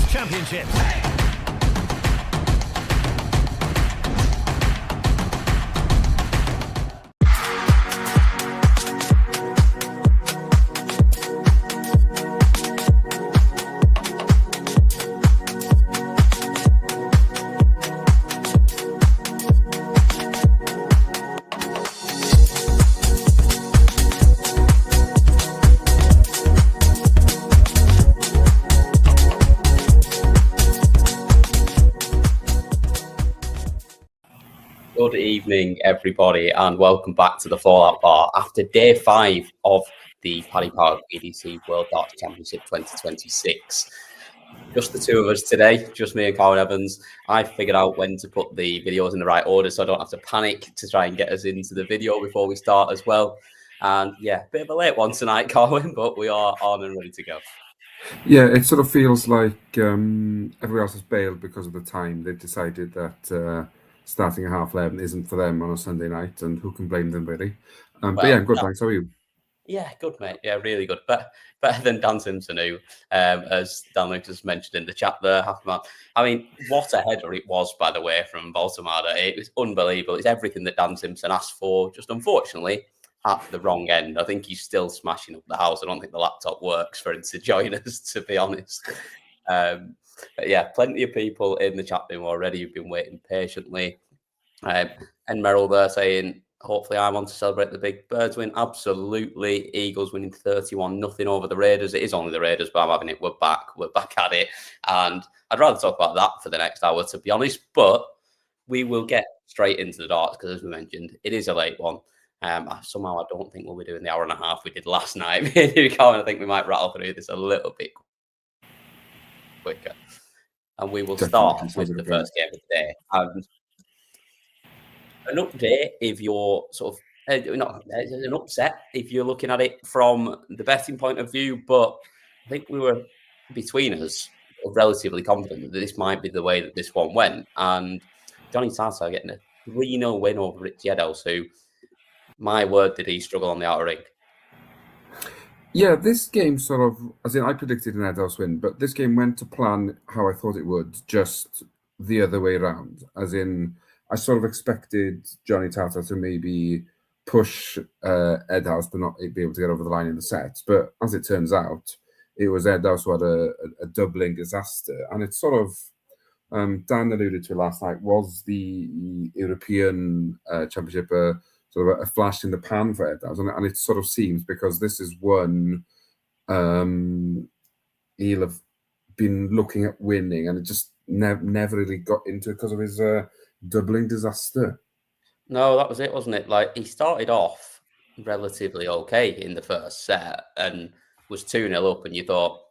Darts Championship. Good evening, everybody, and welcome back to the Fallout Bar after day 5 of the Paddy Power PDC World Darts Championship 2026. Just the two of us today, just me and Colin Evans. I figured out when to put the videos in the right order so I don't have to panic to try and get us into the video before we start as well. And yeah, bit of a late one tonight, Colin, but we are on and ready to go. Yeah, it sort of feels like everybody else has bailed because of the time. They've decided that starting at 11:30 isn't for them on a Sunday night, and who can blame them, really? But yeah, good, thanks. How are you? Yeah, good, mate. Yeah, really good. Better than Dan Simpson, who, as Dan Lucas mentioned in the chat there, I mean, what a header it was, by the way, from Baltamada. It was unbelievable. It's everything that Dan Simpson asked for, just unfortunately at the wrong end. I think he's still smashing up the house. I don't think the laptop works for him to join us, to be honest. But yeah, plenty of people in the chat room already who've been waiting patiently. And Merrill there saying, hopefully I'm on to celebrate the big Birds win. Absolutely. Eagles winning 31-0 over the Raiders. It is only the Raiders, but I'm having it. We're back at it. And I'd rather talk about that for the next hour, to be honest. But we will get straight into the darts because, as we mentioned, it is a late one. Somehow I don't think we'll be doing the hour and a half we did last night. I think we might rattle through this a little bit quicker. And we will start with the first game of the day. And an update if you're sort of not an upset if you're looking at it from the betting point of view, but I think we were between us relatively confident that this might be the way that this one went. And Johnny Tata getting a 3-0 win over Richie Eddowes, who, my word, did he struggle on the outer ring. Yeah, this game sort of, as in I predicted an Eddowes win, but this game went to plan how I thought it would, just the other way around. As in, I sort of expected Johnny Tata to maybe push Eddowes, but not be able to get over the line in the sets. But as it turns out, it was Eddowes who had a doubling disaster. And it's sort of, Dan alluded to last night, was the European Championship sort of a flash in the pan for Eddowes. And it sort of seems, because this is one he'll have been looking at winning, and it just never really got into it because of his doubling disaster. No, that was it, wasn't it? Like, he started off relatively okay in the first set and was 2-0 up, and you thought,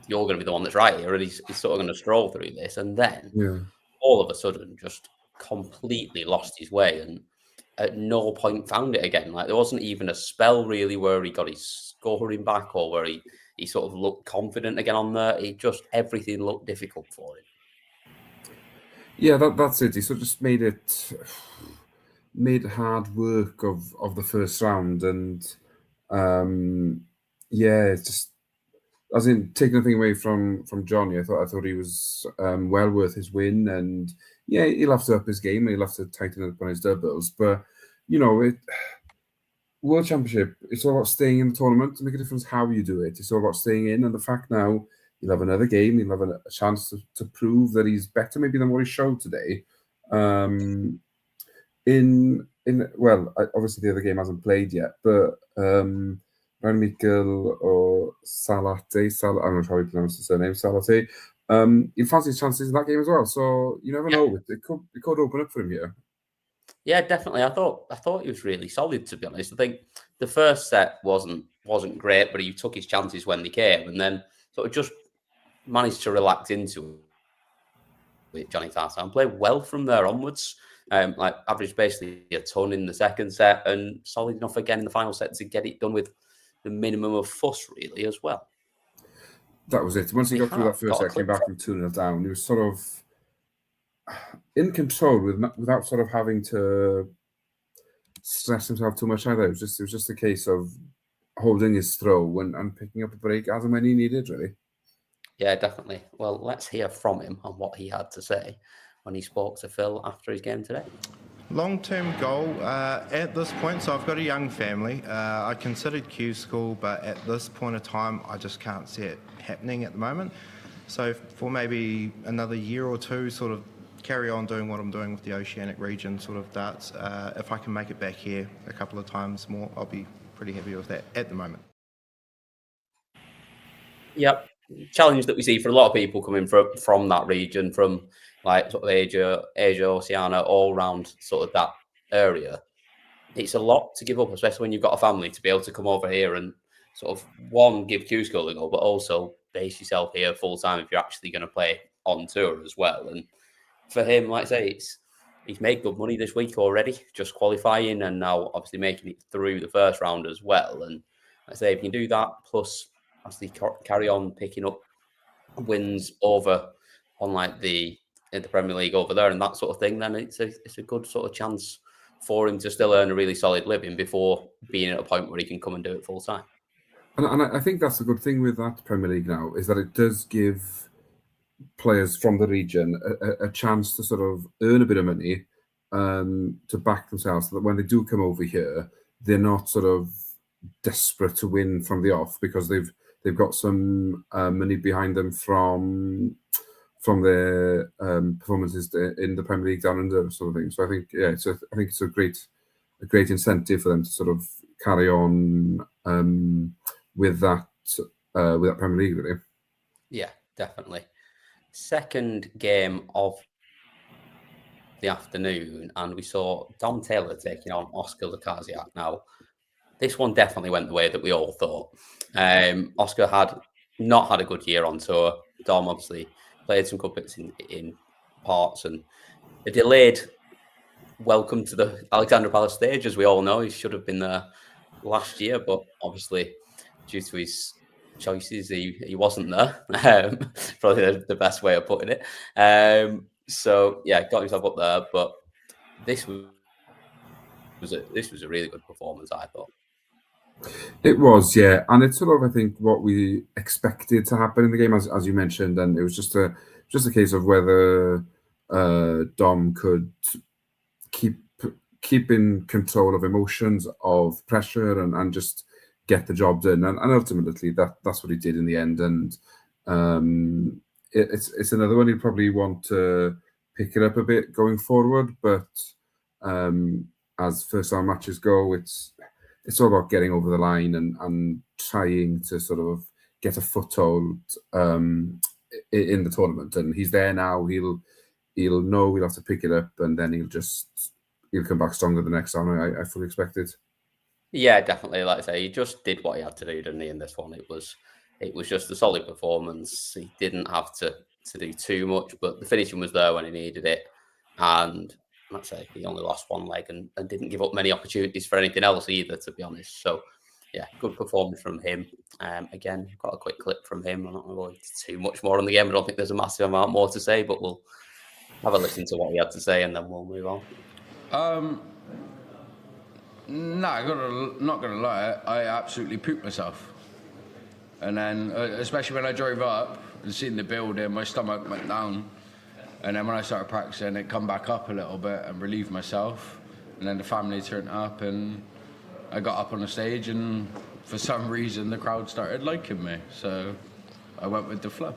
you're going to be the one that's right here, and he's sort of going to stroll through this. And then all of a sudden just completely lost his way and at no point found it again. Like, there wasn't even a spell really where he got his scoring back or where he sort of looked confident again on there. Everything looked difficult for him. Yeah, that's it. He sort of just made hard work of the first round, and it's just, as in, taking nothing away from Johnny, I thought he was well worth his win, and yeah, he'll have to up his game, he'll have to tighten up on his doubles, but you know, World Championship, it's all about staying in the tournament to make a difference how you do it. It's all about staying in, and the fact now he'll have another game, he'll have a chance to prove that he's better maybe than what he showed today. Well, obviously the other game hasn't played yet, but Mikel or Salate, I'm not sure how you pronounce the surname, Salate, he'll fancy his chances in that game as well. So you never know. It could open up for him here. Yeah, definitely. I thought he was really solid, to be honest. I think the first set wasn't great, but he took his chances when they came, and then sort of just managed to relax into it, Johnny Tata, and played well from there onwards. Like, averaged basically a ton in the second set, and solid enough again in the final set to get it done with the minimum of fuss, really, as well. That was it. Once he got through that first set, came back from 2-0 down, he was sort of in control without sort of having to stress himself too much either. It was just a case of holding his throw and picking up a break as and when he needed, really. Yeah, definitely. Well, let's hear from him on what he had to say when he spoke to Phil after his game today. Long-term goal at this point, so I've got a young family. I considered Q school, but at this point of time, I just can't see it happening at the moment. So for maybe another year or two, sort of carry on doing what I'm doing with the Oceanic region sort of darts. If I can make it back here a couple of times more, I'll be pretty happy with that at the moment. Yep. Challenge that we see for a lot of people coming from that region, from like sort of Asia, Oceania, all around sort of that area. It's a lot to give up, especially when you've got a family, to be able to come over here and sort of one, give Q School a go, but also base yourself here full time if you're actually going to play on tour as well. And for him, like I say, he's made good money this week already, just qualifying and now obviously making it through the first round as well. And like I say, if you can do that, plus actually carry on picking up wins over on like in the Premier League over there and that sort of thing, then it's a good sort of chance for him to still earn a really solid living before being at a point where he can come and do it full time. And I think that's the good thing with that Premier League now, is that it does give players from the region a chance to sort of earn a bit of money to back themselves, so that when they do come over here, they're not sort of desperate to win from the off, because they've got some money behind them from their performances in the Premier League down under, sort of thing. So I think it's a great incentive for them to sort of carry on with that Premier League, really. Yeah, definitely. Second game of the afternoon, and we saw Dom Taylor taking on Oscar Lukasiak. Now, this one definitely went the way that we all thought. Oscar had not had a good year on tour. Dom obviously played some good bits in parts, and a delayed welcome to the Alexandra Palace stage, as we all know. He should have been there last year, but obviously due to his choices, he wasn't there. Probably the best way of putting it. So yeah, got himself up there, but this was a really good performance, I thought. It was, yeah, and it's sort of, I think, what we expected to happen in the game, as you mentioned, and it was just a case of whether Dom could keep in control of emotions, of pressure, and just get the job done, and ultimately that's what he did in the end. And it's another one he'd probably want to pick it up a bit going forward, but as first time matches go, it's all about getting over the line and trying to sort of get a foothold in the tournament. And he's there now. He'll know he'll have to pick it up, and then he'll come back stronger the next time. I fully expect it. Yeah, definitely. Like I say, he just did what he had to do, didn't he? In this one, it was just a solid performance. He didn't have to do too much, but the finishing was there when he needed it. And let's say he only lost one leg and didn't give up many opportunities for anything else either, to be honest. So yeah, good performance from him. Again, got a quick clip from him. I'm not going to go into too much more on the game. I don't think there's a massive amount more to say, but we'll have a listen to what he had to say and then we'll move on. No, not gonna lie, I absolutely pooped myself. And then, especially when I drove up and seen the building, my stomach went down. And then when I started practicing, it come back up a little bit and relieved myself. And then the family turned up, and I got up on the stage, and for some reason the crowd started liking me. So I went with the flow.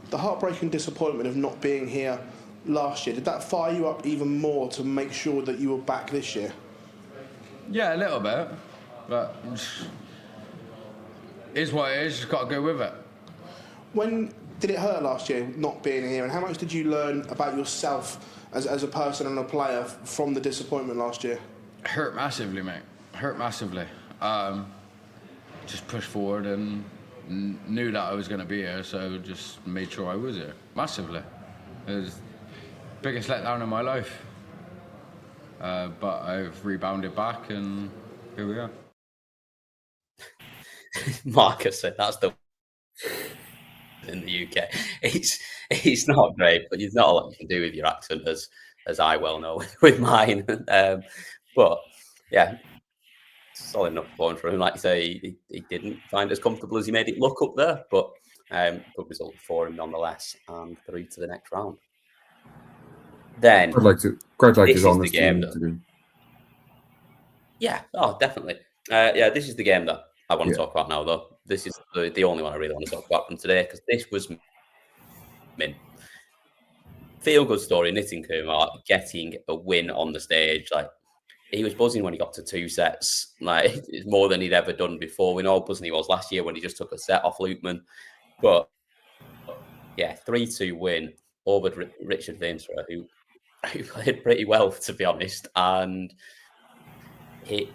The heartbreaking disappointment of not being here last year, did that fire you up even more to make sure that you were back this year? Yeah, a little bit, but it's what it is, just got to go with it. When did it hurt last year not being here, and how much did you learn about yourself as a person and a player from the disappointment last year? Hurt massively, mate. Hurt massively. Just pushed forward and knew that I was going to be here, so just made sure I was here. Massively. It was the biggest letdown in my life. But I've rebounded back, and here we are. Marcus said that's the in the UK. It's not great, but there's not a lot you can do with your accent, as I well know with mine. But yeah, solid enough performance for him. Like you say, he didn't find it as comfortable as he made it look up there, but Good result for him nonetheless, and through to the next round. Then quite like this his is the honesty game in that, interview. yeah, oh, definitely. Yeah, this is the game that I want to Yeah. talk about now, though. This is the only one I really want to talk about from today, because this was mint. Feel good story, Nitin Kumar getting a win on the stage. Like, he was buzzing when he got to 2 sets. Like, it's more than he'd ever done before. We know how buzzing he was last year when he just took a set off Lukeman. But yeah, 3-2 win over Richard Vinstra, who played pretty well, to be honest, and hit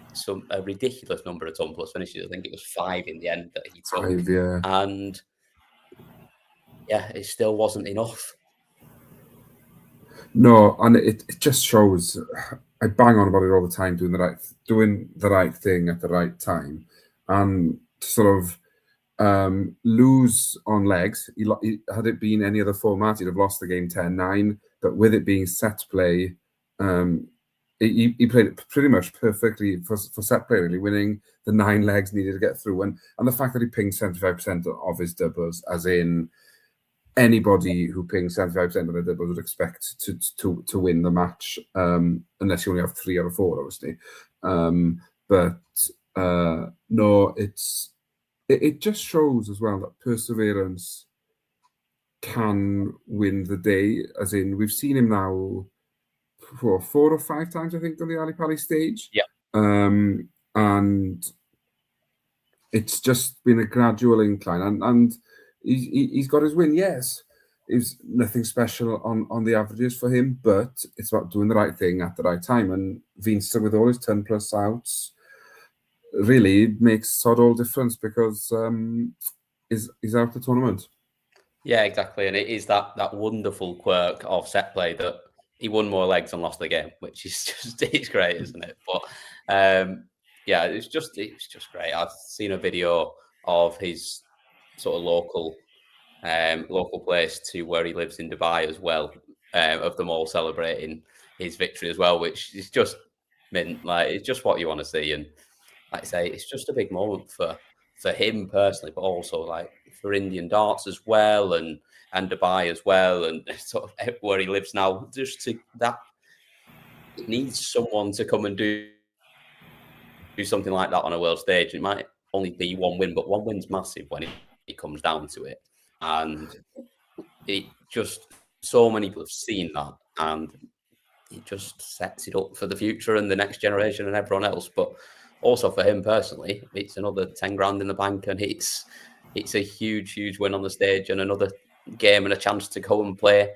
a ridiculous number of ton plus finishes. I think it was 5 in the end that he took. 5, yeah. And yeah, it still wasn't enough. No, and it just shows. I bang on about it all the time, doing the right thing at the right time, and to sort of lose on legs. He had it been any other format, he'd have lost the game 10-9. But with it being set play, he played it pretty much perfectly for set play, really, winning the 9 legs needed to get through, and the fact that he pinged 75% of his doubles, as in anybody who pings 75% of their doubles would expect to win the match, unless you only have 3 out of 4, obviously. No, it just shows as well that perseverance can win the day. As in, we've seen him now for 4 or 5 times, I think, on the Ali Palace stage. Yeah. And it's just been a gradual incline, and he's got his win. Yes, it's nothing special on the averages for him, but it's about doing the right thing at the right time. And Vinstra, with all his 10 plus outs, really makes sod all difference, because he's out the tournament. Yeah, exactly. And it is that wonderful quirk of set play that he won more legs and lost the game, which is just, it's great, isn't it? But yeah, it was just great. I've seen a video of his sort of local place to where he lives in Dubai as well, of them all celebrating his victory as well, which is just mint. Like, it's just what you want to see. And like I say, it's just a big moment for him personally, but also like for Indian darts as well, and Dubai as well, and sort of where he lives now. Just to that, it needs someone to come and do something like that on a world stage. It might only be 1 win, but 1 win's massive when it comes down to it. And it just, so many people have seen that, and it just sets it up for the future and the next generation and everyone else. But also for him personally, it's another 10 grand in the bank, and it's a huge win on the stage, and another game and a chance to go and play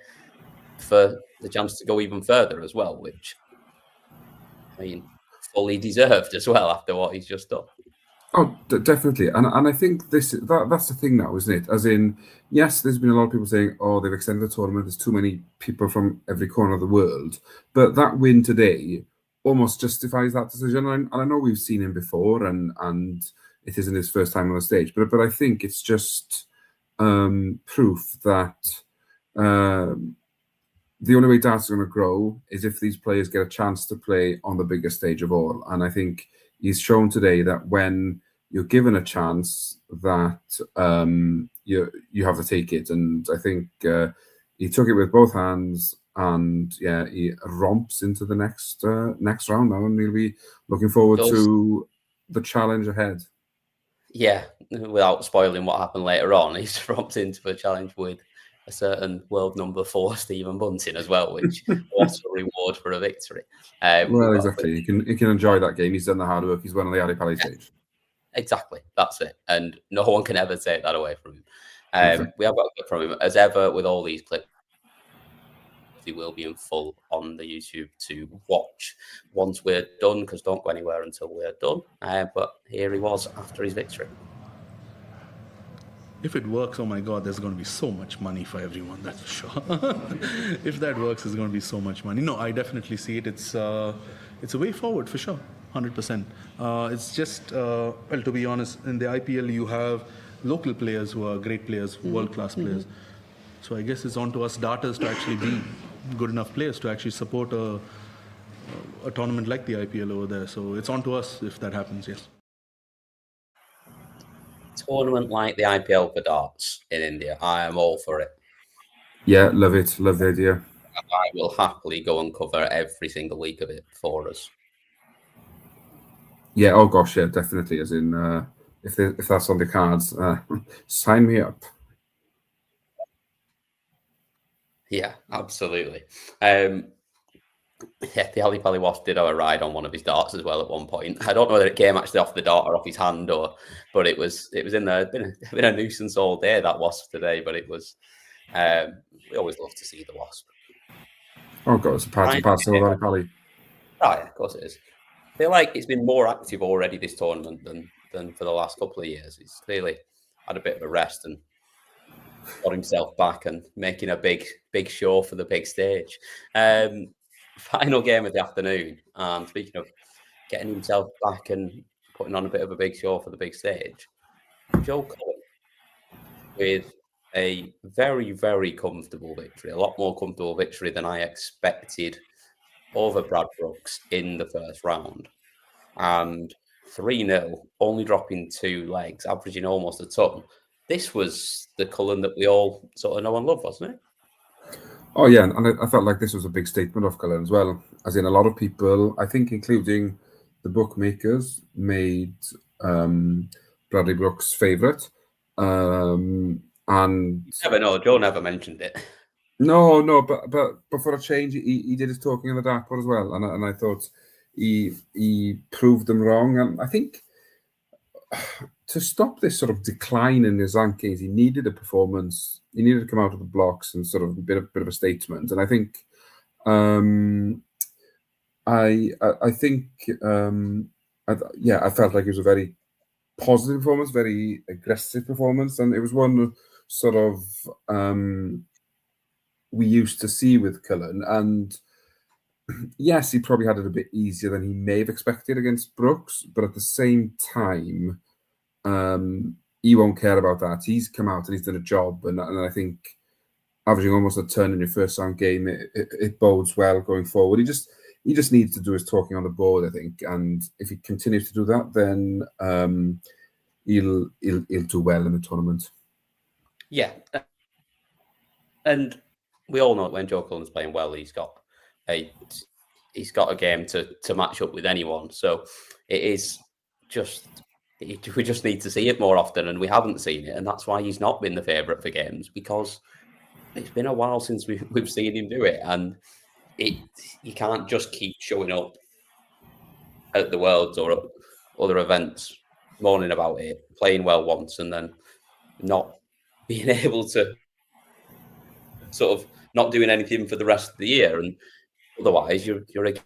for the chance to go even further as well, which, I mean, fully deserved as well after what he's just done. Oh, definitely, and I think that's the thing now, isn't it? As in, yes, there's been a lot of people saying, "Oh, they've extended the tournament. There's too many people from every corner of the world." But that win today almost justifies that decision. And I know we've seen him before, and it isn't his first time on the stage. But I think it's just proof that the only way darts is going to grow is if these players get a chance to play on the biggest stage of all. And I think he's shown today that when you're given a chance, that you have to take it. And I think he took it with both hands, and yeah, he romps into the next round now, and we'll be looking forward to the challenge ahead. Yeah, without spoiling what happened later on, he's romped into a challenge with a certain world number 4 Stephen Bunting as well, which was a reward for a victory. Well, exactly. He can enjoy that game. He's done the hard work. He's won on the Ali Palace stage. Exactly, that's it. And no one can ever take that away from him. We have got a clip from him, as ever with all these clips. They will be in full on the YouTube to watch once we're done, because don't go anywhere until we're done. But here he was after his victory. If it works, oh my God, there's going to be so much money for everyone, that's for sure. If that works, there's going to be so much money. No, I definitely see it. It's a way forward for sure, 100%. It's just, well, to be honest, in the IPL, you have local players who are great players, world-class players. So I guess it's on to us darters to actually be good enough players to actually support a tournament like the IPL over there. So it's on to us if that happens, yes. tournament like the IPL for darts in India, I am all for it. Yeah, love it. Love the idea. I will happily go and cover every single week of it for us. Yeah, oh gosh, yeah, definitely. As in, if that's on the cards, sign me up. Yeah, absolutely. Yeah, the Ali Pali Wasp did have a ride on one of his darts as well at one point. I don't know whether it came actually off the dart or off his hand, but it was in there. Been a nuisance all day, that Wasp today, but it was. We always love to see the Wasp. Oh god, it's a part and parcel of Ali Pali. Oh yeah, of course it is. I feel like it's been more active already this tournament than for the last couple of years. He's clearly had a bit of a rest and got himself back and making a big show for the big stage. Final game of the afternoon. And speaking of getting himself back and putting on a bit of a big show for the big stage, Joe Cullen with a very, very comfortable victory, a lot more comfortable victory than I expected over Brad Brooks in the first round. And 3-0, only dropping 2 legs, averaging almost a ton. This was the Cullen that we all sort of know and love, wasn't it? Oh yeah, and I felt like this was a big statement of Cullen as well. As in, a lot of people, I think, including the bookmakers, made Bradley Brooks' favourite. And Never know. Joe never mentioned it. No, but for a change, he did his talking in the dartboard as well, and I thought he proved them wrong. And I think to stop this sort of decline in his rankings, he needed a performance. He needed to come out of the blocks and sort of a bit of a statement. And I think, I felt like it was a very positive performance, very aggressive performance, and it was one sort of we used to see with Cullen. And yes, he probably had it a bit easier than he may have expected against Brooks, but at the same time, he won't care about that. He's come out and he's done a job, and I think averaging almost a ton in your first round game, it bodes well going forward. He just needs to do his talking on the board, I think, and if he continues to do that, then he'll do well in the tournament. Yeah, and we all know that when Joe Cullen's playing well, he's got a game to match up with anyone. So it is just. We just need to see it more often, and we haven't seen it, and that's why he's not been the favourite for games, because it's been a while since we've seen him do it, and you can't just keep showing up at the Worlds or at other events, moaning about it, playing well once, and then not being able to sort of not doing anything for the rest of the year, and otherwise you're again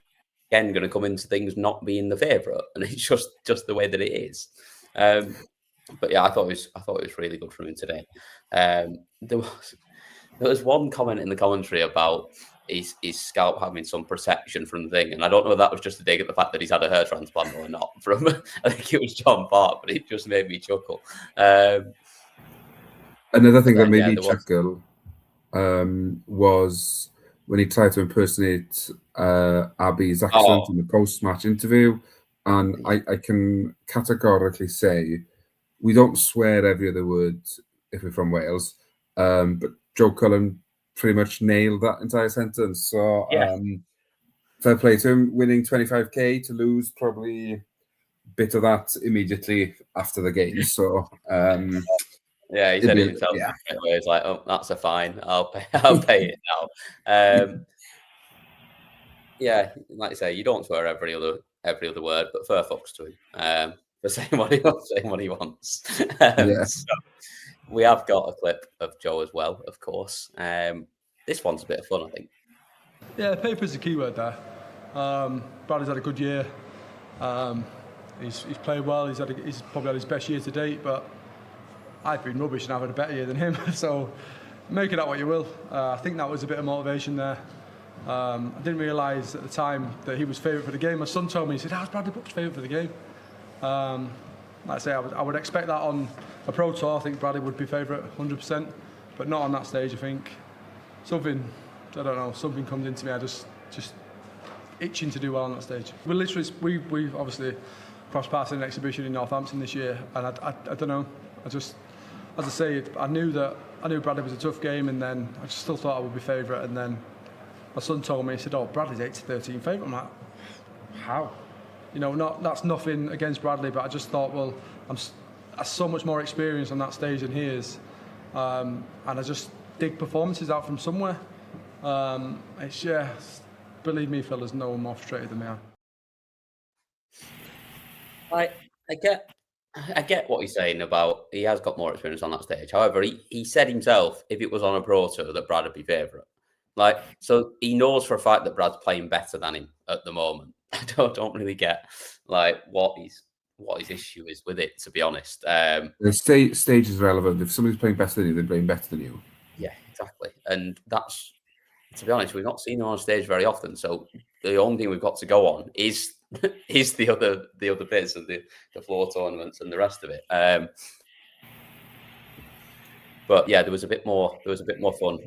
going to come into things not being the favourite, and it's just the way that it is. But yeah, I thought it was really good from him today. There was one comment in the commentary about his scalp having some protection from the thing, and I don't know if that was just a dig at the fact that he's had a hair transplant or not. From I think it was John Park, but it just made me chuckle. Another thing that made me chuckle was when he tried to impersonate Abby's accent in the post-match interview. And I can categorically say we don't swear every other word if we're from Wales. But Joe Cullen pretty much nailed that entire sentence. So fair play to him, winning 25k to lose probably a bit of that immediately after the game. So yeah, he said it himself. Yeah. He's like, "Oh, that's a fine. I'll pay it now." Yeah, like I say, you don't swear every other word, but fair fucks to him for saying what he wants. So we have got a clip of Joe as well, of course. This one's a bit of fun, I think. Yeah, paper's the key word there. Bradley's had a good year. He's played well. He's probably had his best year to date, but I've been rubbish and I've had a better year than him. So make it out what you will. I think that was a bit of motivation there. I didn't realise at the time that he was favourite for the game. My son told me, he said, how's Bradley Brooks favourite for the game? Like I say, I would expect that on a pro tour. I think Bradley would be favourite 100%, but not on that stage. I think something comes into me. I just itching to do well on that stage. We've obviously crossed paths in an exhibition in Northampton this year, and I don't know. As I say, I knew Bradley was a tough game, and then I just still thought I would be favourite. And then my son told me, he said, "Oh, Bradley's 8-13 favourite." I'm like, how? You know, that's nothing against Bradley, but I just thought, well, I'm so much more experienced on that stage than he is, and I just dig performances out from somewhere. Believe me, Phil, there's no one more frustrated than me. I get what he's saying about he has got more experience on that stage. However, he said himself, if it was on a Pro Tour, that Brad would be favourite. Like, so he knows for a fact that Brad's playing better than him at the moment. I don't really get like what his issue is with it, to be honest. The stage is relevant. If somebody's playing better than you, they're playing better than you. Yeah, exactly. And that's, to be honest, we've not seen him on stage very often. So the only thing we've got to go on is the other bits of the floor tournaments and the rest of it. But yeah, there was a bit more fun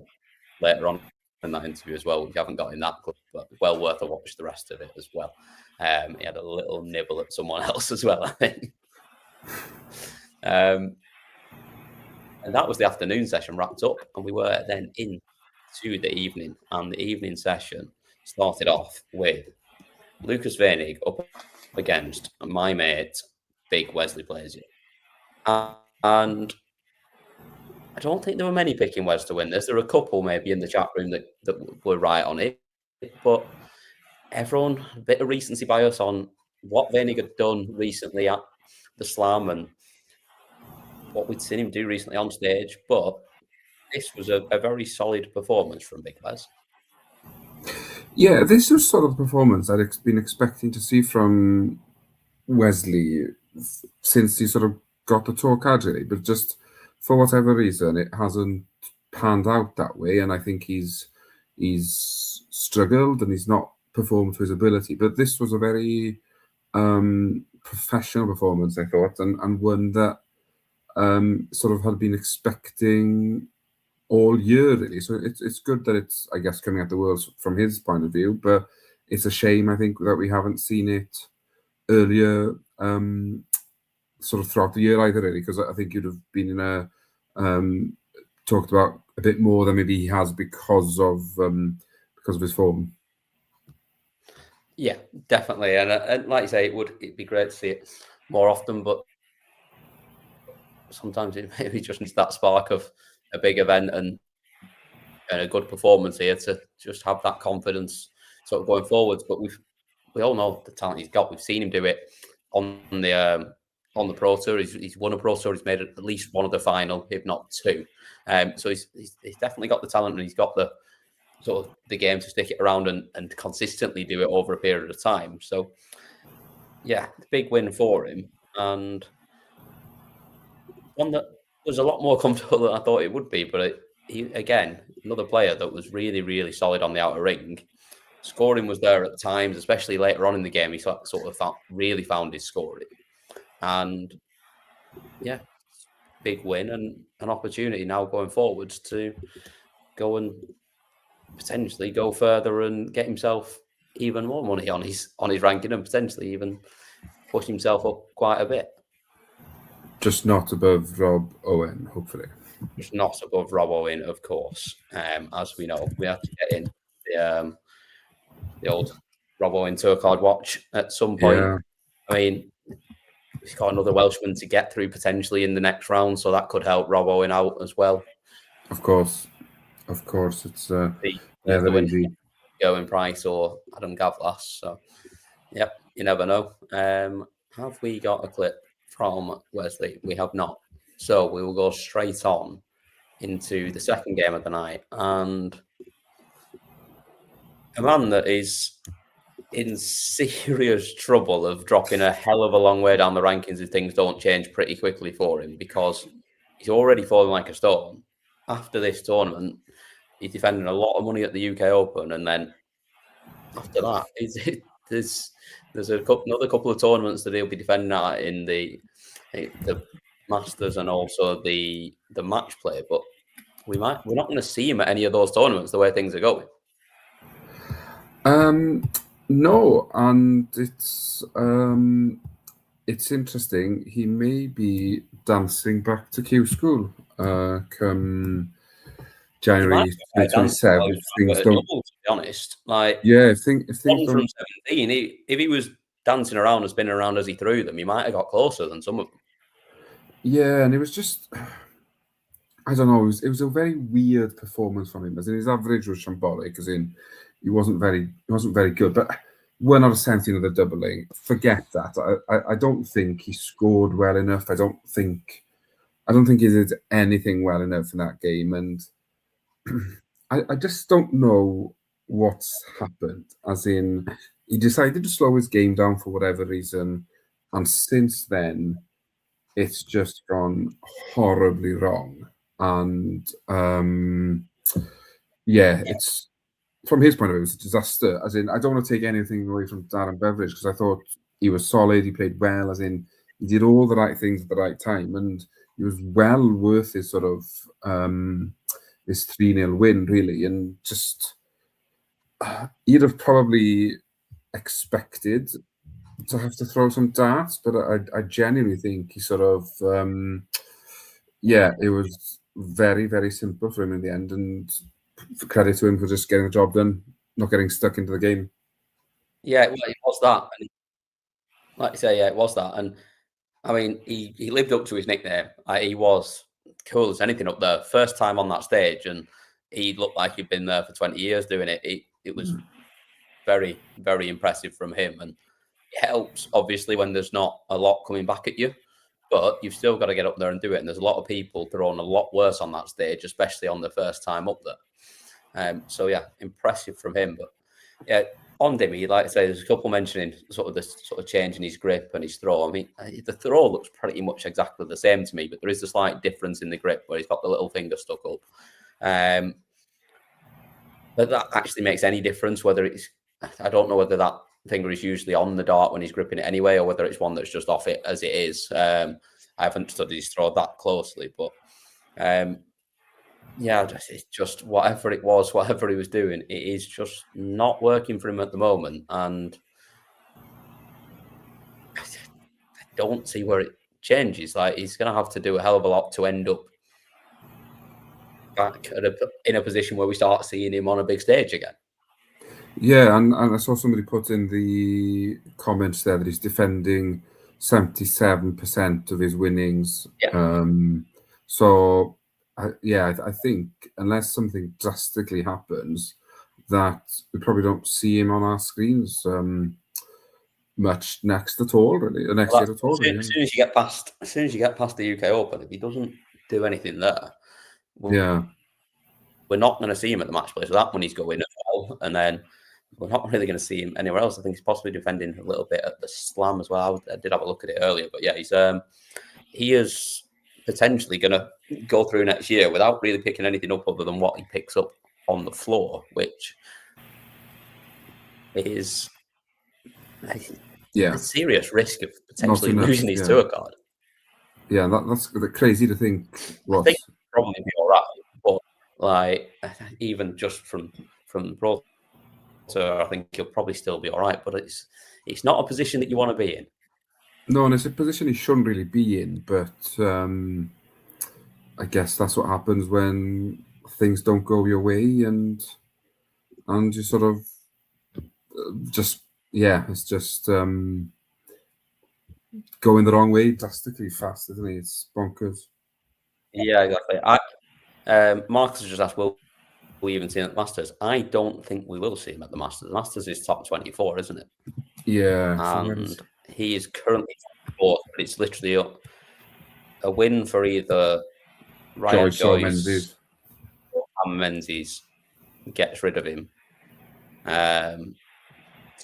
later on in that interview as well. We haven't got in that clip, but well worth a watch the rest of it as well. He had a little nibble at someone else as well, I think. And that was the afternoon session wrapped up, and we were then into the evening. And the evening session started off with Lucas Venig up against my mate, big Wesley Blazier. And I don't think there were many picking Wes to win this. There were a couple maybe in the chat room that were right on it. But everyone, a bit of recency bias on what Venig had done recently at the Slam and what we'd seen him do recently on stage. But this was a very solid performance from Big Wes. Yeah, this was sort of the performance I'd been expecting to see from Wesley since he sort of got the tour card, really. But just for whatever reason, it hasn't panned out that way. And I think he's struggled and he's not performed to his ability. But this was a very professional performance, I thought, and one that sort of had been expecting all year, really. So it's good that it's, I guess, coming at the Worlds from his point of view, but it's a shame, I think, that we haven't seen it earlier, sort of throughout the year either, really, because I think you'd have been in a talked about a bit more than maybe he has because of his form. Yeah, definitely, and like you say, it'd be great to see it more often, but sometimes it maybe just needs that spark of a big event and a good performance here to just have that confidence sort of going forwards. But we all know the talent he's got. We've seen him do it on the Pro Tour. He's won a Pro Tour. He's made at least one of the final, if not two. So he's definitely got the talent, and he's got the sort of the game to stick it around and consistently do it over a period of time. So yeah, big win for him, and one that was a lot more comfortable than I thought it would be. But he, again, another player that was really, really solid on the outer ring. Scoring was there at times, especially later on in the game. He sort of really found his scoring. And yeah, big win and an opportunity now going forwards to go and potentially go further and get himself even more money on his ranking and potentially even push himself up quite a bit. Just not above Rob Owen, hopefully. Just not above Rob Owen, of course. As we know, we have to get in the old Rob Owen tour card watch at some point. Yeah. I mean, he's got another Welshman to get through potentially in the next round, so that could help Rob Owen out as well. Of course, it's the winner, Owen Price or Adam Gavlas. So, yep, you never know. Have we got a clip from Wesley? We have not. So we will go straight on into the second game of the night, and a man that is in serious trouble of dropping a hell of a long way down the rankings if things don't change pretty quickly for him, because he's already falling like a stone. After this tournament, he's defending a lot of money at the UK Open, and then after that, there's another couple of tournaments that he'll be defending at in the Masters and also the match play. But we're not going to see him at any of those tournaments the way things are going. No, and it's it's interesting. He may be dancing back to Q School come January 2027. If things don't, double, to be honest, like yeah, if things one don't. from 17, if he was dancing around and spinning around as he threw them, he might have got closer than some of them. Yeah, and it was just, I don't know. It was a very weird performance from him. As in, his average was shambolic. As in, he wasn't very good. But we're not a sensing of the doubling. Forget that. I don't think he scored well enough. I don't think he did anything well enough in that game. And I just don't know what's happened. As in, he decided to slow his game down for whatever reason, and since then, it's just gone horribly wrong. And yeah, it's from his point of view, it was a disaster. As in, I don't want to take anything away from Darren Beveridge because I thought he was solid, he played well, as in he did all the right things at the right time, and he was well worth his sort of this 3-0 win, really. And just he'd have probably expected to have to throw some darts, but I genuinely think he sort of it was very, very simple for him in the end, and credit to him for just getting the job done, not getting stuck into the game. Yeah, well, it was that. And like you say, yeah, it was that. And I mean, he lived up to his nickname. He was cool as anything up there. First time on that stage, and he looked like he'd been there for 20 years doing it. It was very, very impressive from him. And it helps, obviously, when there's not a lot coming back at you. But you've still got to get up there and do it. And there's a lot of people throwing a lot worse on that stage, especially on the first time up there. So, yeah, impressive from him. But, yeah, on Dimmy, like I say, there's a couple mentioning sort of this sort of change in his grip and his throw. I mean, the throw looks pretty much exactly the same to me, but there is a slight difference in the grip where he's got the little finger stuck up. But that actually makes any difference, whether it's, I don't know whether that finger is usually on the dart when he's gripping it anyway, or whether it's one that's just off it as it is. I haven't studied his throw that closely, but yeah, it's just whatever it was, whatever he was doing, it is just not working for him at the moment. And I don't see where it changes. Like, he's going to have to do a hell of a lot to end up back in a position where we start seeing him on a big stage again. Yeah, and I saw somebody put in the comments there that he's defending 77% of his winnings. Yeah. So, I think unless something drastically happens, that we probably don't see him on our screens much next at all, really. Next year at all. As soon as you get past the UK Open, if he doesn't do anything there, we're not going to see him at the match play. So that money's going as well, and then we're not really going to see him anywhere else. I think he's possibly defending a little bit at the Slam as well. I did have a look at it earlier, but yeah, he is potentially going to go through next year without really picking anything up other than what he picks up on the floor, which is a serious risk of potentially losing his tour card. Yeah, that's crazy to think. I think he'll probably be all right, but like even just from the Pro Tour, I think he'll probably still be all right. But it's not a position that you want to be in. No, and it's a position he shouldn't really be in. But I guess that's what happens when things don't go your way, and you sort of it's just going the wrong way drastically fast, isn't it? It's bonkers. Yeah, exactly. Marcus just asked, will we even see him at the Masters? I don't think we will see him at the Masters. The Masters is top 24, isn't it? Yeah. And he is currently top 4, but it's literally a win for either Ryan Joyce or Menzies gets rid of him.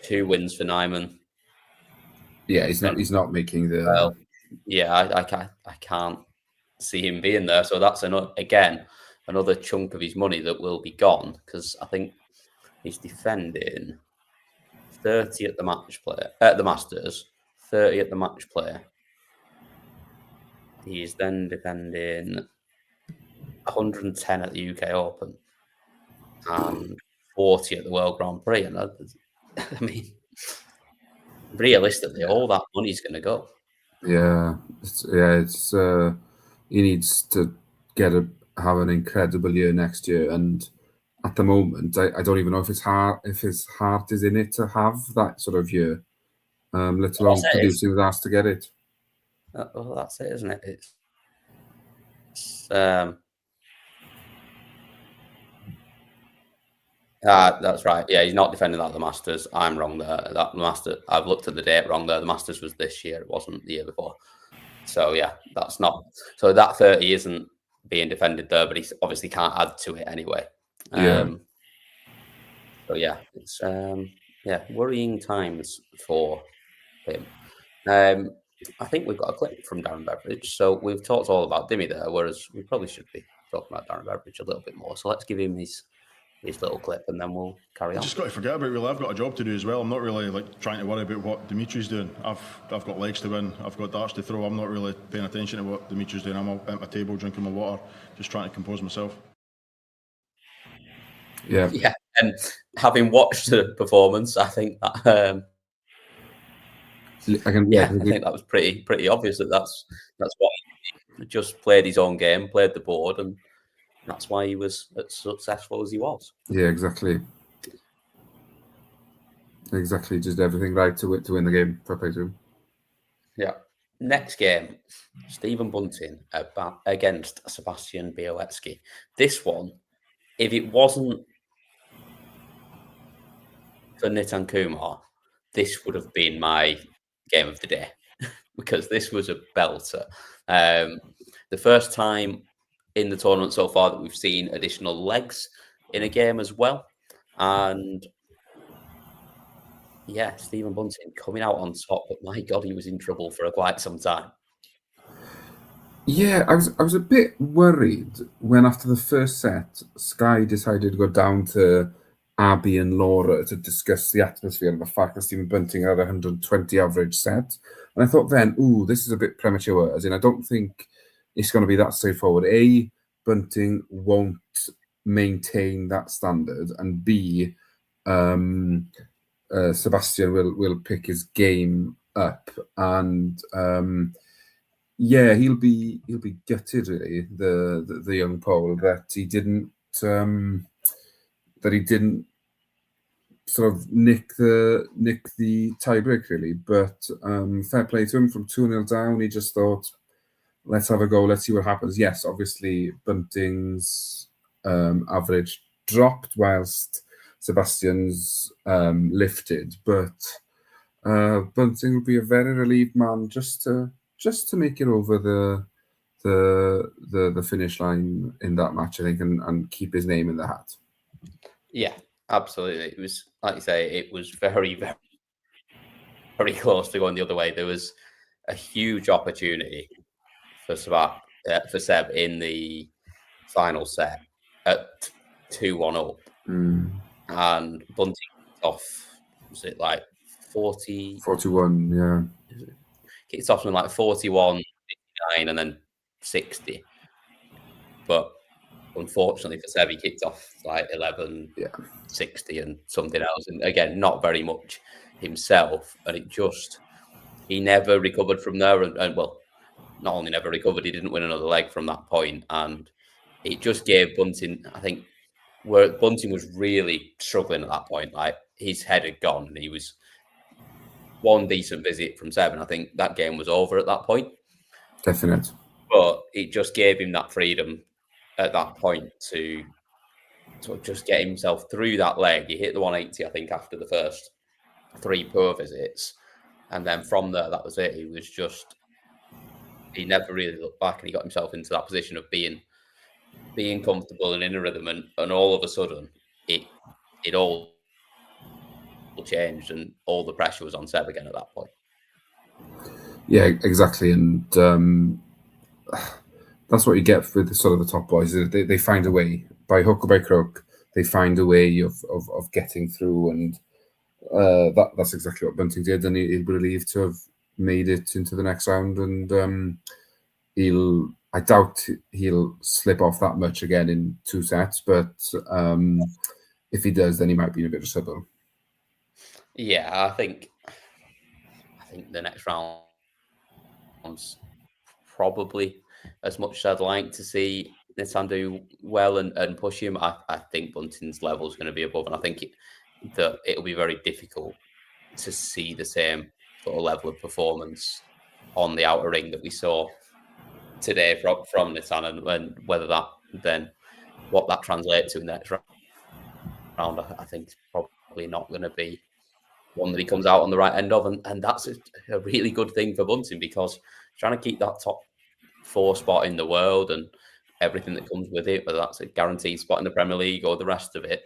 2 wins for Nyman. Yeah, he's not making the. Well, yeah, I can't see him being there. So that's another chunk of his money that will be gone, because I think he's defending 30 at the match play at the Masters, 30 at the match play. He's then defending 110 at the UK Open and 40 at the World Grand Prix. And I mean, realistically, all that money's going to go. Yeah, it's he needs to have an incredible year next year, and at the moment, I don't even know if his heart is in it to have that sort of year, let alone producing the ass to get it. Well, that's it, isn't it? It's that's right. Yeah, he's not defending that at the Masters. I'm wrong there. That Master, I've looked at the date wrong there. The Masters was this year. It wasn't the year before. So yeah, that's not. So that 30 isn't being defended there, but he obviously can't add to it anyway. Yeah. So yeah, it's worrying times for him. I think we've got a clip from Darren Beveridge. So we've talked all about Dimmy there, whereas we probably should be talking about Darren Beveridge a little bit more. So let's give him his little clip, and then we'll carry on. Just got to forget about it, really. I've got a job to do as well. I'm not really trying to worry about what Dimitri's doing. I've got legs to win. I've got darts to throw. I'm not really paying attention to what Dimitri's doing. I'm at my table drinking my water, just trying to compose myself. Yeah. Yeah, and having watched the performance, I think that I think that was pretty obvious that's why he just played his own game, played the board, and that's why he was as successful as he was. Yeah, exactly. Exactly, just everything right to win the game. Fair play to him. Yeah. Next game, Stephen Bunting against Sebastian Białecki. This one, if it wasn't for Nitin Kumar, this would have been my game of the day because this was a belter. The first time in the tournament so far that we've seen additional legs in a game as well. And yeah, Stephen Bunting coming out on top, but my God, he was in trouble for quite some time. Yeah, I was a bit worried when after the first set, Sky decided to go down to Abby and Laura to discuss the atmosphere and the fact that Stephen Bunting had 120 average set. And I thought then, this is a bit premature, as in I don't think it's going to be that straightforward. A, Bunting won't maintain that standard, and B, Sebastian will pick his game up, and he'll be gutted really, the young Pole, that he didn't sort of nick the tiebreak really. But fair play to him. From 2-0 down, he just thought, let's have a go, let's see what happens. Yes, obviously Bunting's average dropped whilst Sebastian's lifted, but Bunting will be a very relieved man just to make it over the finish line in that match, I think, and keep his name in the hat. Yeah, absolutely. It was, like you say, it was very, very, very close to going the other way. There was a huge opportunity for Seb in the final set at 2-1 up. And Bunting off, was it like 40? 41, yeah. Kicked off from like 41, 59, and then 60. But unfortunately for Seb, he kicked off like 11, 60 and something else. And again, not very much himself. And he never recovered from there. And well, not only never recovered, he didn't win another leg from that point. And it just gave Bunting, I think, where Bunting was really struggling at that point. Like, his head had gone, and he was one decent visit from Seb, and I think that game was over at that point. Definite. But it just gave him that freedom at that point to just get himself through that leg. He hit the 180, I think, after the first 3 poor visits. And then from there, that was it. He never really looked back, and he got himself into that position of being comfortable and in a rhythm, and all of a sudden it all changed, and all the pressure was on Seb again at that point. Yeah, exactly. And that's what you get with sort of the top boys. They find a way, by hook or by crook, they find a way of getting through, and that's exactly what Bunting did, and he'll be relieved to have made it into the next round, and I doubt he'll slip off that much again in 2 sets, but if he does, then he might be in a bit of trouble. Yeah, I think the next round probably as much as I'd like to see Nissan do well and push him. I think Bunting's level is going to be above, and I think that it'll be very difficult to see the same sort of level of performance on the outer ring that we saw today from Nissan, and whether that then what that translates to in the next round, I think it's probably not going to be one that he comes out on the right end of, and that's a really good thing for Bunting, because trying to keep that top 4 spot in the world and everything that comes with it, whether that's a guaranteed spot in the Premier League or the rest of it,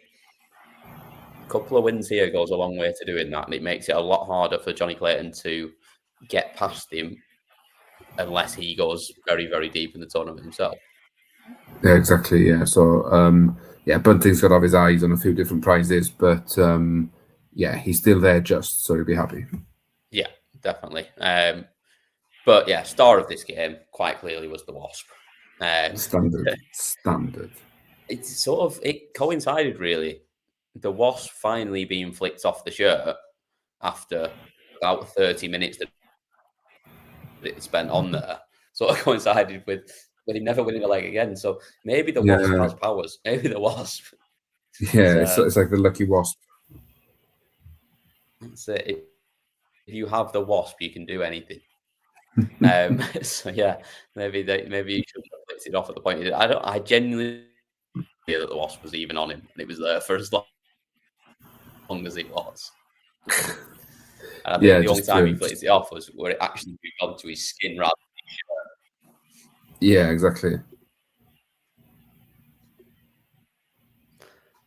a couple of wins here goes a long way to doing that, and it makes it a lot harder for Johnny Clayton to get past him unless he goes very, very deep in the tournament himself. Yeah, exactly. Yeah. So, Bunting's got to have his eyes on a few different prizes, but he's still there just, so he'll be happy. Yeah, definitely. But yeah, star of this game quite clearly was the Wasp. Standard. It coincided really. The Wasp finally being flicked off the shirt after about 30 minutes that it spent on there, sort of coincided with him never winning a leg again. So maybe the Wasp has powers. Maybe the Wasp. Yeah, it's like the lucky Wasp. That's it. If you have the Wasp, you can do anything. So yeah, maybe you should have flicked it off at the point. I genuinely feel that the Wasp was even on him, and it was there for as long as it was. And I think the only time he flicked it off was where it actually moved onto his skin rather than his shirt. Yeah, exactly.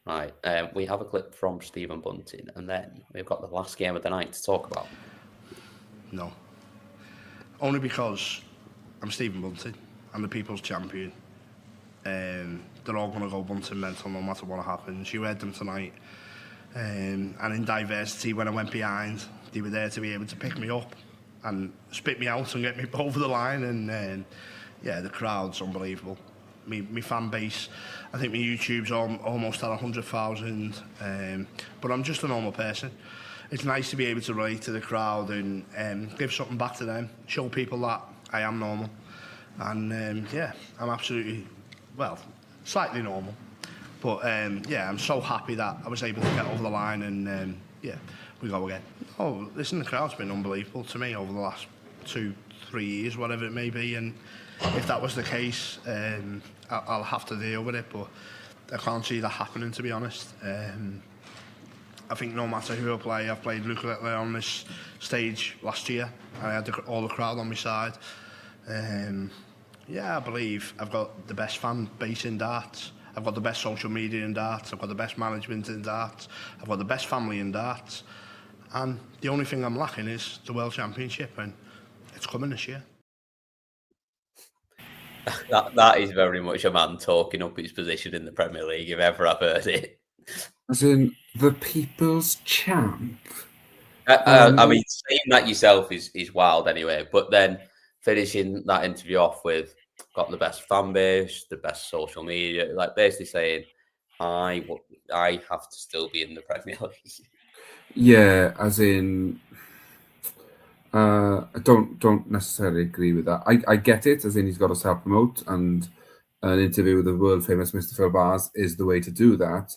Right, we have a clip from Stephen Bunting, and then we've got the last game of the night to talk about. No. Only because I'm Stephen Bunting. I'm the people's champion. They're all going to go Bunting mental no matter what happens. You heard them tonight. And in diversity, when I went behind, they were there to be able to pick me up and spit me out and get me over the line. And the crowd's unbelievable. My fan base, I think my YouTube's almost at 100,000. But I'm just a normal person. It's nice to be able to relate to the crowd and give something back to them, show people that I am normal. And I'm absolutely, slightly normal. But I'm so happy that I was able to get over the line, and we go again. Oh, listen, the crowd's been unbelievable to me over the last 2-3 years, whatever it may be. And if that was the case, I'll have to deal with it. But I can't see that happening, to be honest. I think no matter who I play, I've played Luke Littler on this stage last year. I had all the crowd on my side. I believe I've got the best fan base in darts. I've got the best social media in darts. I've got the best management in darts. I've got the best family in darts. And the only thing I'm lacking is the World Championship, and it's coming this year. That is very much a man talking up his position in the Premier League, if ever I've heard it. As in the people's champ. I mean, saying that yourself is wild anyway, but then finishing that interview off with got the best fan base, the best social media, like basically saying, I have to still be in the Premier League. Yeah, as in, I don't necessarily agree with that. I get it, as in he's got to self-promote, and an interview with the world famous Mr. Phil Bars is the way to do that.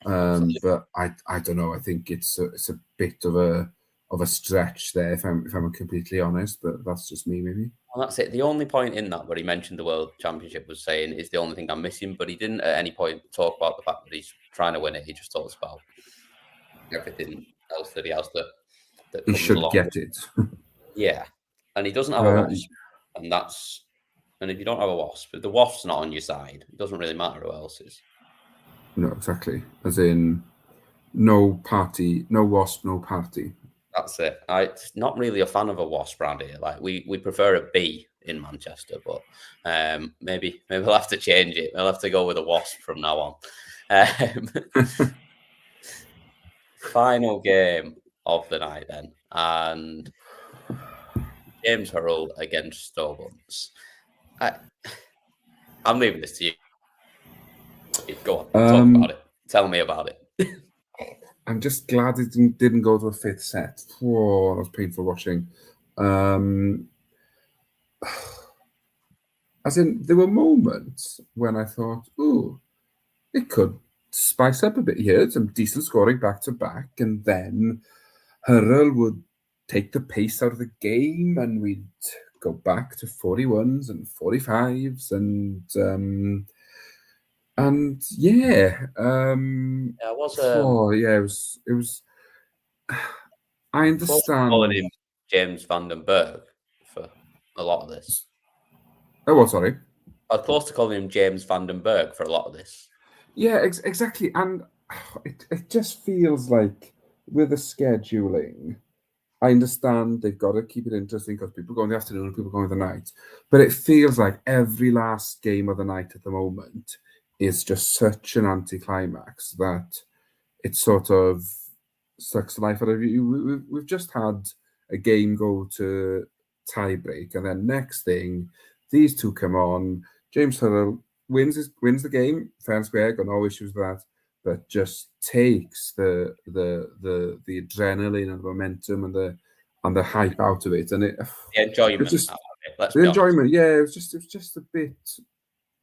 But I don't know. I think it's a bit of a stretch there, if I'm completely honest. But that's just me, maybe. Well, that's it. The only point in that where he mentioned the World Championship was saying is the only thing I'm missing, but he didn't at any point talk about the fact that he's trying to win it. He just talks about everything else that he has that he should get it. Yeah, and he doesn't have a wasp, and if you don't have a wasp, if the wasp's not on your side, it doesn't really matter who else is. No, exactly. As in, no party, no wasp, no party. That's it. I'm not really a fan of a wasp around here. Like we prefer a bee in Manchester, but maybe we'll have to change it. We'll have to go with a wasp from now on. Final game of the night then, and James Hurrell against Stobuns. I'm leaving this to you. Go on, talk about it. Tell me about it. I'm just glad it didn't go to a fifth set. Whoa, that was painful watching. as in, there were moments when I thought, "Ooh, it could spice up a bit here, some decent scoring back to back," and then Hurrell would take the pace out of the game, and we'd go back to 41s and 45s, and yeah, Yeah, it was. yeah, it was. I Calling him understand. James Van den Berg for a lot of this. Oh, what? Sorry. I was close to calling him James Van den Berg for a lot of this. Yeah, exactly, and it just feels like with the scheduling, I understand they've got to keep it interesting because people go in the afternoon and people go in the night, but it feels like every last game of the night at the moment is just such an anticlimax that it sort of sucks the life out of you. We've just had a game go to tiebreak, and then next thing, these two come on. James Hurrell wins the game, fair and square, got no issues with that, but just takes the adrenaline and the momentum and the hype out of it, and the enjoyment. just, out of it, let's the be enjoyment. honest. Yeah, it was just a bit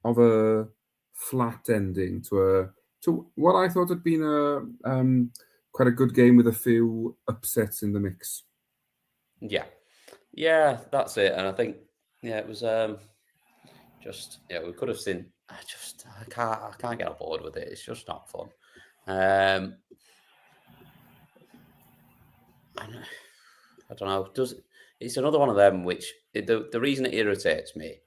of a flat ending to what I thought had been a quite a good game with a few upsets in the mix. Yeah, that's it. And I think, it was just, we could have seen. I can't get on board with it. It's just not fun. I don't know. It's another one of them which the reason it irritates me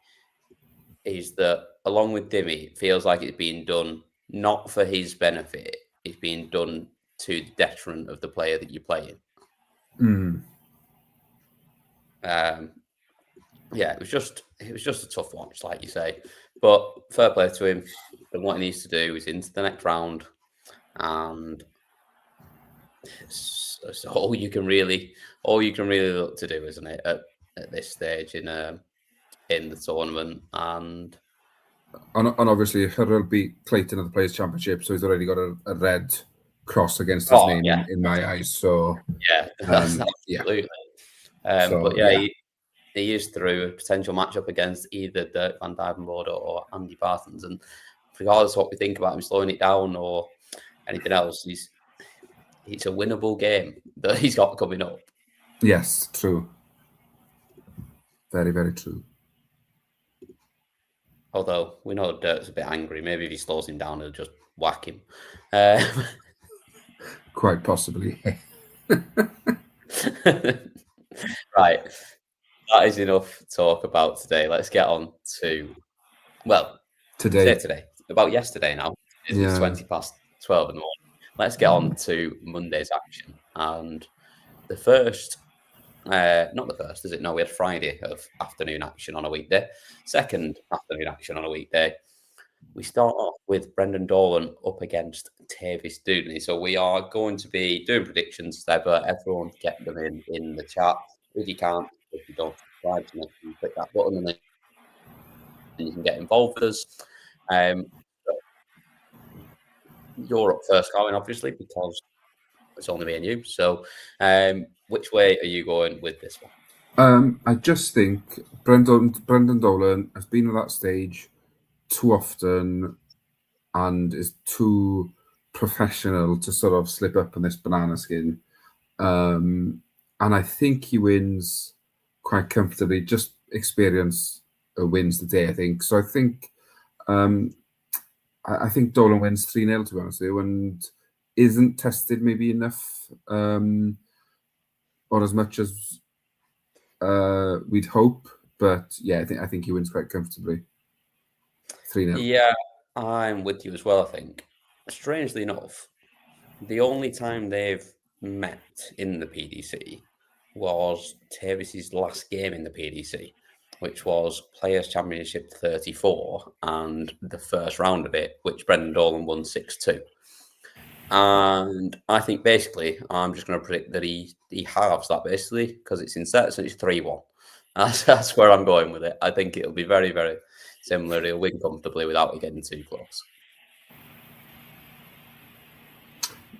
is that along with Dimmy, it feels like it's being done not for his benefit. It's being done to the detriment of the player that you're playing. Yeah, it was just a tough watch, like you say. But fair play to him. And what he needs to do is into the next round, and it's all you can really look to do, isn't it, at this stage in the tournament? And obviously Hurrell beat Clayton at the Players' Championship, so he's already got a red cross against his name in my eyes. So absolutely. But he is through a potential matchup against either Dirk van Dijvenbode or Andy Parsons, and regardless of what we think about him slowing it down or anything else, it's a winnable game that he's got coming up. Yes, true. Very, very true. Although we know Dirk's a bit angry. Maybe if he slows him down, he'll just whack him. Quite possibly. Right. That is enough talk about today. Let's get on to, today. About yesterday now. It's 20 past 12 in the morning. Let's get on to Monday's action. And the first, not the first, is it? No, we had Friday of afternoon action on a weekday. Second afternoon action on a weekday. We start off with Brendan Dolan up against Tavis Dudley. So we are going to be doing predictions as ever. Everyone get them in the chat. If you can't, if you don't subscribe to me, you can click that button and then you can get involved with us. You're up first, Colin, obviously, because it's only me and you. So which way are you going with this one? I just think Brendan Dolan has been at that stage too often and is too professional to sort of slip up in this banana skin. And I think he wins quite comfortably. Just experience wins the day, I think. So I think I think Dolan wins 3-0, to be honest with you, and isn't tested maybe enough or as much as we'd hope. But yeah, I think he wins quite comfortably. 3-0. Yeah, I'm with you as well, I think. Strangely enough, the only time they've met in the PDC was Tavis's last game in the PDC, which was Players' Championship 34 and the first round of it, which Brendan Dolan won 6-2. And I think basically I'm just going to predict that he halves that basically because it's in sets and it's 3-1. That's where I'm going with it. I think it'll be very, very similar. He'll win comfortably without it getting too close.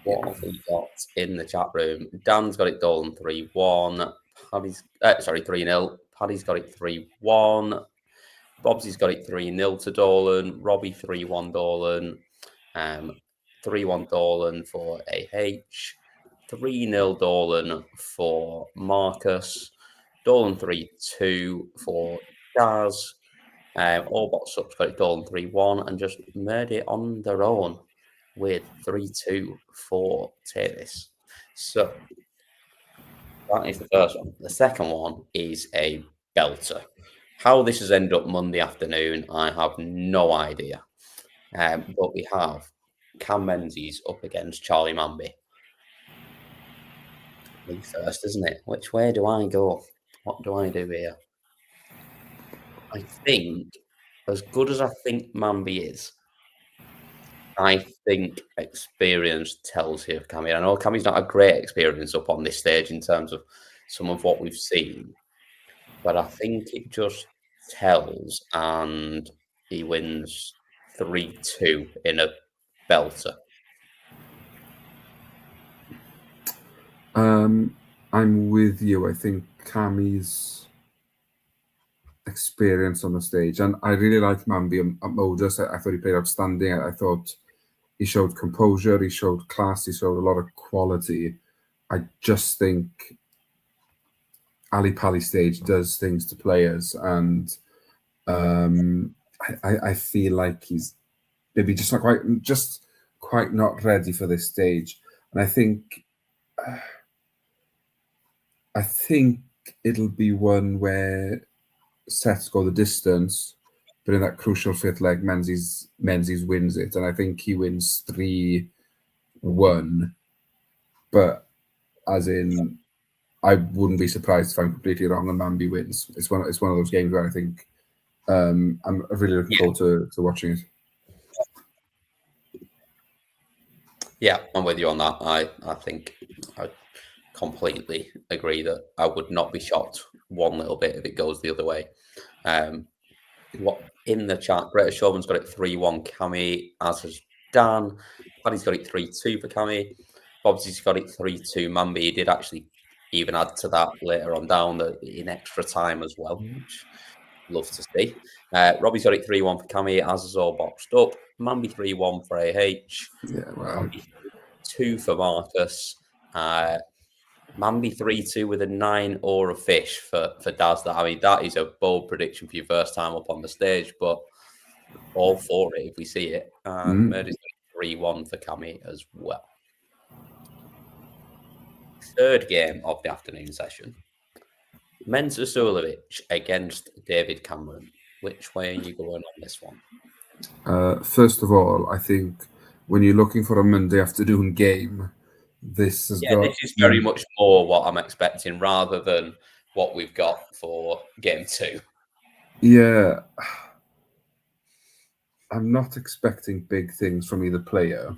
What have we got in the chat room? Dan's got it Dolan 3-1. 3-0. Paddy's got it 3-1. Bobsy's got it 3-0 to Dolan. Robbie 3-1 Dolan. 3-1 Dolan for AH. 3-0 Dolan for Marcus. Dolan 3-2 for Daz. All box up's got it Dolan 3-1 and just made it on their own with 3-2 for Tavis. So that is the first one. The second one is a belter. How this has ended up Monday afternoon, I have no idea. But we have Cam Menzies up against Charlie Manby. Me first, isn't it? Which way do I go? What do I do here? I think, as good as I think Manby is, I think experience tells here of Cammy. I know Cammy's not a great experience up on this stage in terms of some of what we've seen, but I think it just tells, and he wins 3-2 in a belter. I'm with you. I think Cammy's experience on the stage, and I really liked Manby at Modus. I thought he played outstanding. I thought he showed composure, he showed class, he showed a lot of quality. I just think Ali Pali stage does things to players, and I feel like he's maybe just not quite not ready for this stage. And I think it'll be one where sets go the distance, but in that crucial fifth leg, Menzies wins it, and I think he wins 3-1. But as in, I wouldn't be surprised if I'm completely wrong and Manby wins. It's one of those games where I think I'm really looking forward to watching it. Yeah, I'm with you on that. I think I completely agree that I would not be shocked one little bit if it goes the other way. What in the chat, British Showman's got it 3-1 Cammy, as has Dan. Paddy's got it 3-2 for Cammy. Bobsy's got it 3-2 Manby. He did actually even add to that later on down in extra time as well, which love to see. Robbie's got it 3-1 for Cammy, as is all boxed up. Manby 3-1 for AH. Yeah, wow. 2 for Marcus. Manby 3-2 with a 9 or a fish for Daz. I mean, that is a bold prediction for your first time up on the stage, but all for it if we see it. And Murder's 3-1 for Cammy as well. Third game of the afternoon session. Mensa Sulovic against David Cameron. Which way are you going on this one? First of all, I think when you're looking for a Monday afternoon game, this is very much more what I'm expecting rather than what we've got for game 2. Yeah. I'm not expecting big things from either player,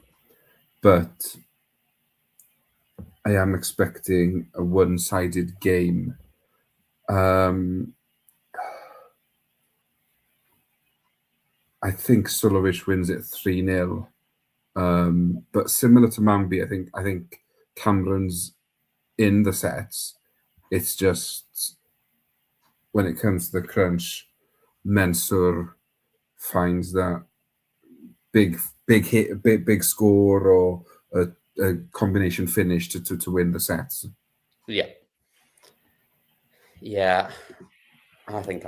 but I am expecting a one-sided game. I think Sulovic wins it 3-0. But similar to Manby, I think Cameron's in the sets. It's just when it comes to the crunch, Mensur finds that big hit, big score, or a combination finish to win the sets. Yeah. I think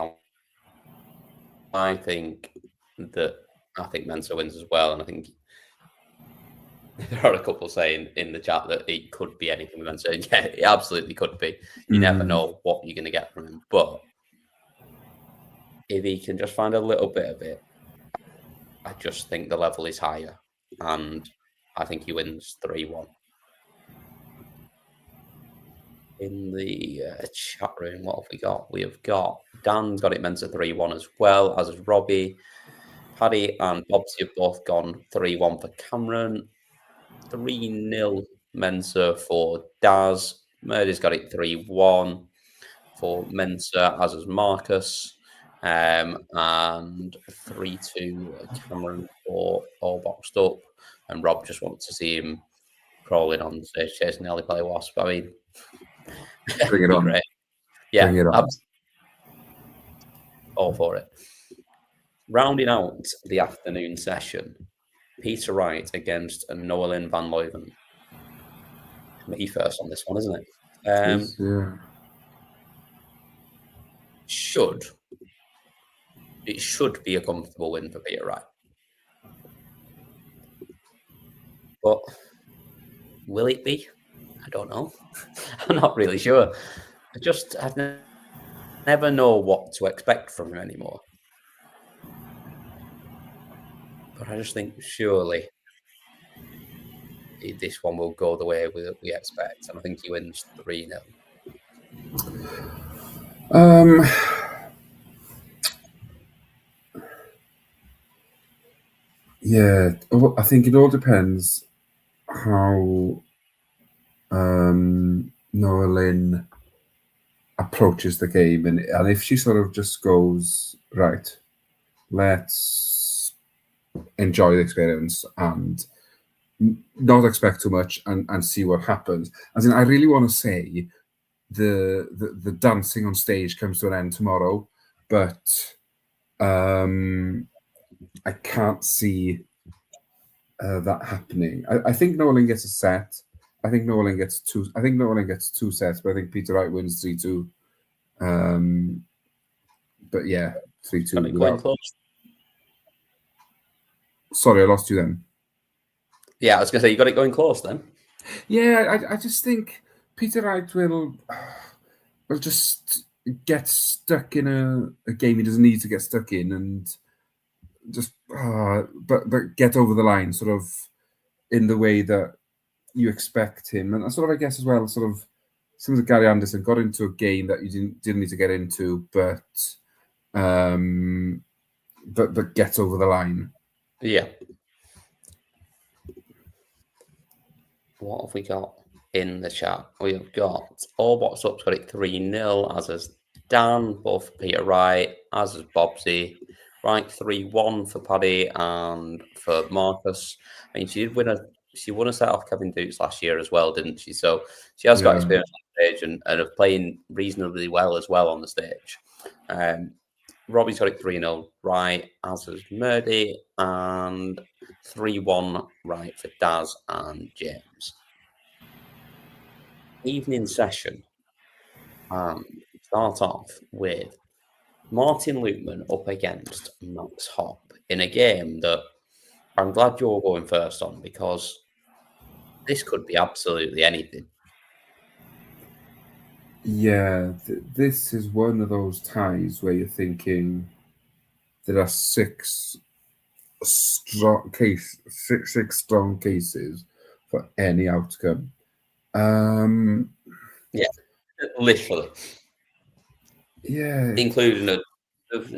Mensur wins as well, and I think there are a couple saying in the chat that it could be anything with Mensur. Yeah, it absolutely could be. You never know what you're going to get from him, but if he can just find a little bit of it, I just think the level is higher, and I think he wins 3-1. In the chat room, what have we got? We have got Dan's got it Mensa 3-1 as well, as has Robbie. Paddy and Bobsy have both gone 3-1 for Cameron. 3-0 Mensa for Daz. Murdy's got it 3-1 for Mensa, as has Marcus. And 3-2 Cameron for all boxed up. And Rob just wants to see him crawling on stage chasing the Ali Pali Wasp. I mean, bring it on. Great. Yeah, bring it on. All for it. Rounding out the afternoon session, Peter Wright against Noelin van Leuven. Me first on this one, isn't it? Yeah. It should be a comfortable win for Peter Wright. But will it be? I don't know. I'm not really sure. I never know what to expect from him anymore. But I just think surely this one will go the way we expect. And I think he wins 3-0. Yeah, I think it all depends how Noelin approaches the game, and if she sort of just goes, right, let's enjoy the experience and not expect too much and see what happens. As in, I really want to say the dancing on stage comes to an end tomorrow, but I can't see that happening. I think Noelin gets a set. I think Noelin gets two. I think Noelin gets 2 sets, but I think Peter Wright wins 3-2. But yeah, 3-2. Going close. Sorry, I lost you then. Yeah, I was going to say, you got it going close then. Yeah, I just think Peter Wright will just get stuck in a game he doesn't need to get stuck in, and just but get over the line sort of in the way that you expect him. And sort of, I guess as well, sort of similar to Gary Anderson, got into a game that you didn't need to get into, but gets over the line. Yeah. What have we got in the chat? We've got All Box Up's got it 3-0, as has Dan, both for Peter Wright, as has Bobsy. Right, 3-1 for Paddy and for Marcus. I mean, she won a set off Kevin Dukes last year as well, didn't she? So she has got experience on the stage and of playing reasonably well as well on the stage. Robbie's got it 3-0 right, as has Murdy, and 3-1 right for Daz and James. Evening session. Start off with Martin Lukeman up against Max Hopp in a game that I'm glad you're going first on, because this could be absolutely anything. Yeah, this is one of those ties where you're thinking there are six strong cases for any outcome. Yeah, literally. Yeah, including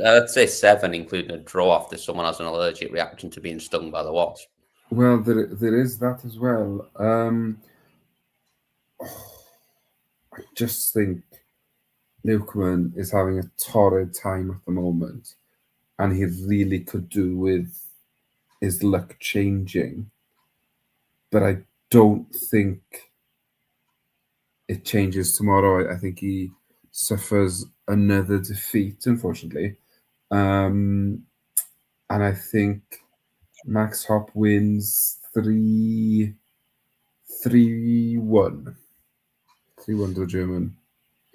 I'd say 7, including a draw after someone has an allergic reaction to being stung by the wasp. Well, there is that as well. I just think Lukeman is having a torrid time at the moment, and he really could do with his luck changing. But I don't think it changes tomorrow. I think he suffers another defeat, unfortunately. And I think Max Hopp wins 3-1. 3-1 to the German.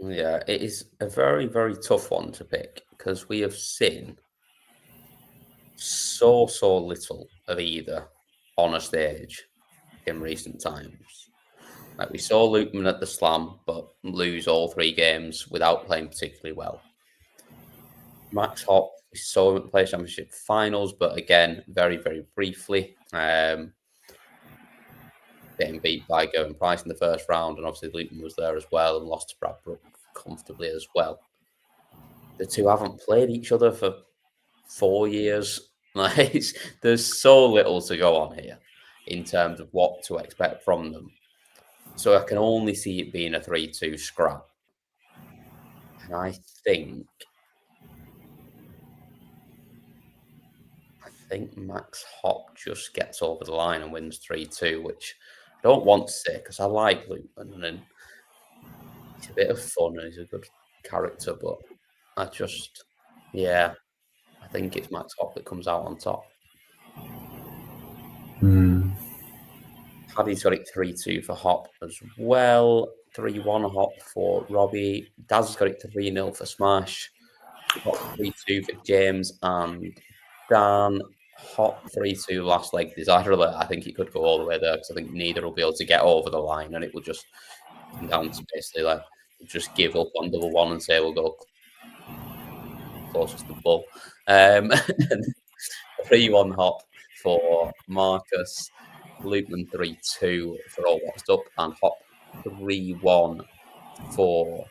Yeah, it is a very, very tough one to pick, because we have seen so little of either on a stage in recent times. Like, we saw Lukeman at the Slam, but lose all 3 games without playing particularly well. Max Hopp, we saw him at the Players' Championship finals, but again, very, very briefly. Getting beat by Gavin Price in the first round, and obviously Lukeman was there as well and lost to Brad Brook comfortably as well. The two haven't played each other for 4 years. Like, there's so little to go on here in terms of what to expect from them. So I can only see it being a 3-2 scrap. And I think Max Hopp just gets over the line and wins 3-2, which I don't want to say, because I like Lukeman and he's a bit of fun and he's a good character, but I just Yeah, I think it's Max Hop that comes out on top. Paddy's got it 3-2 for Hop as well. 3-1 Hop for Robbie. Daz has got it 3-0 for Smash. Hop 3-2 for James and Dan. Hop 3-2 last leg. Desire Alert. I think it could go all the way there because I think neither will be able to get over the line, and it will just come down to basically like just give up on double one and say we'll go closest to the bull. 3-1 Hop for Marcus. Lukeman 3-2 for All What's Up, and Hop 3-1 for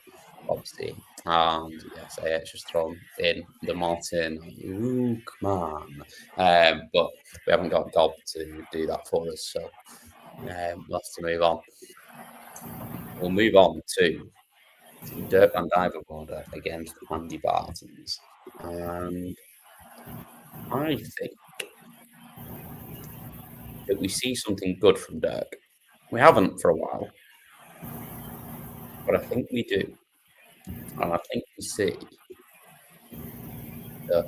Bobsy. And yes, AH just thrown in the Martin Lukeman. But we haven't got Gob to do that for us, so we'll have to move on. We'll move on to Dirk Van Diver border against Andy Bartons. And I think that we see something good from Dirk. We haven't for a while, but I think we do. And I think we see that.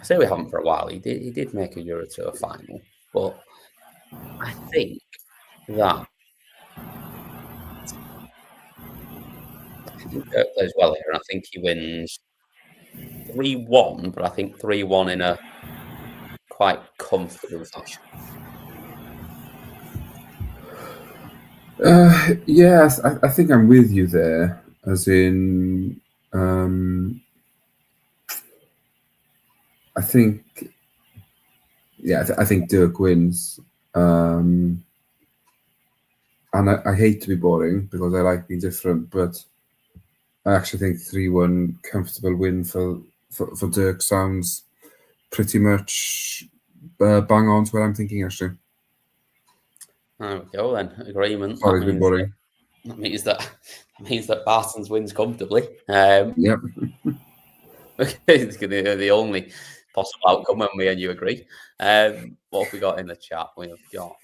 I say we haven't for a while. He did make a Euro Tour final, but I think that Dirk plays well here, and I think he wins 3-1, but I think 3-1 in a quite comfortable fashion. Yes, I think I'm with you there. As in, I think, I think Dirk wins. And I hate to be boring because I like being different, but I actually think 3-1 comfortable win for Dirk sounds pretty much bang on to what I'm thinking, actually. There we go then. Agreement. Sorry to be boring. That means that Bartons wins comfortably. Yep. It's going to be the only possible outcome when me and you agree. What have we got in the chat? We have got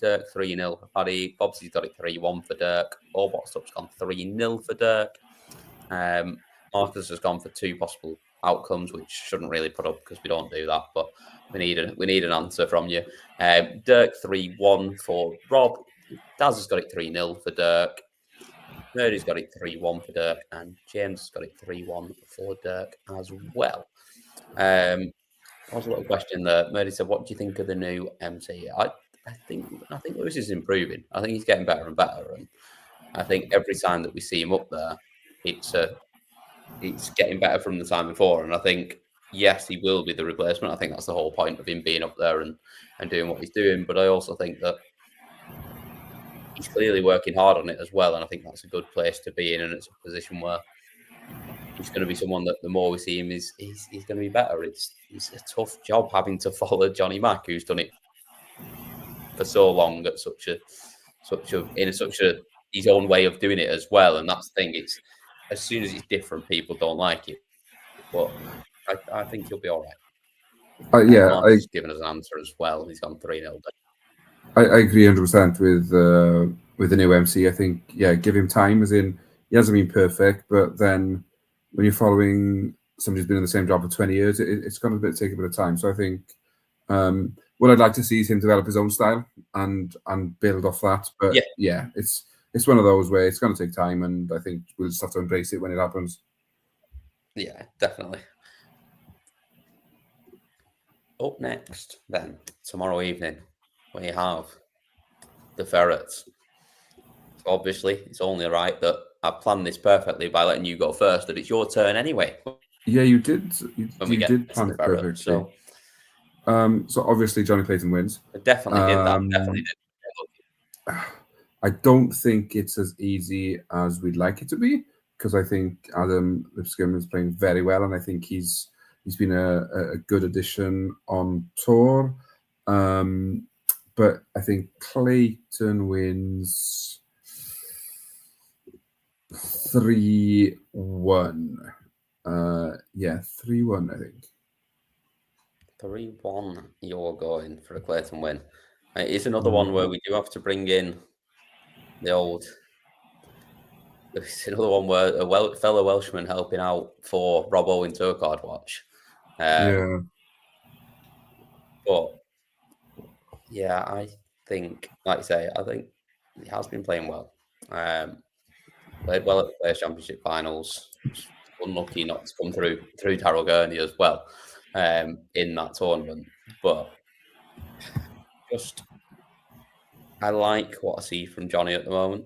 Dirk 3-0 for Paddy. Bobsy's got it 3-1 for Dirk. All What's Up's gone 3-0 for Dirk. Marcus has gone for 2 possible outcomes, which shouldn't really put up because we don't do that, but we need an answer from you. Dirk 3-1 for Rob. Daz has got it 3-0 for Dirk. Murdy's got it 3-1 for Dirk, and James has got it 3-1 for Dirk as well. There was a little question there. Murdy said, "What do you think of the new MC?" I think Lewis is improving. I think he's getting better and better, and I think every time that we see him up there, it's getting better from the time before. And I think, yes, he will be the replacement. I think that's the whole point of him being up there and doing what he's doing. But I also think that he's clearly working hard on it as well. And I think that's a good place to be in. And it's a position where he's going to be someone that the more we see him, he's going to be better. It's a tough job having to follow Johnny Mack, who's done it for so long at such a his own way of doing it as well. And that's the thing. It's as soon as it's different, people don't like it. But I think he'll be all right. He's given us an answer as well. He's gone 3-0. I agree 100% with the new MC. I think, give him time, as in he hasn't been perfect, but then when you're following somebody who's been in the same job for 20 years, it's going to take a bit of time. So I think what I'd like to see is him develop his own style and build off that. But it's one of those where it's going to take time, and I think we'll just have to embrace it when it happens. Yeah, definitely. Up next, then, tomorrow evening, we have the Ferrets. So obviously, it's only right that I planned this perfectly by letting you go first, that it's your turn anyway. Yeah, you did. You did plan it perfectly. So obviously, Johnny Clayton wins. I definitely did that. Definitely did. I don't think it's as easy as we'd like it to be, because I think Adam Lipscomb is playing very well, and I think he's been a good addition on tour. But I think Clayton wins 3-1. 3-1, I think. 3-1, you're going for a Clayton win. It's another one where we do have to bring in the old It's another one where a fellow Welshman helping out for Rob Owen tour card watch. Yeah. But yeah, I think, like I say, I think he has been playing well. Played well at the Players' Championship finals. Unlucky not to come through Darrell Gurney as well in that tournament. But just, I like what I see from Johnny at the moment.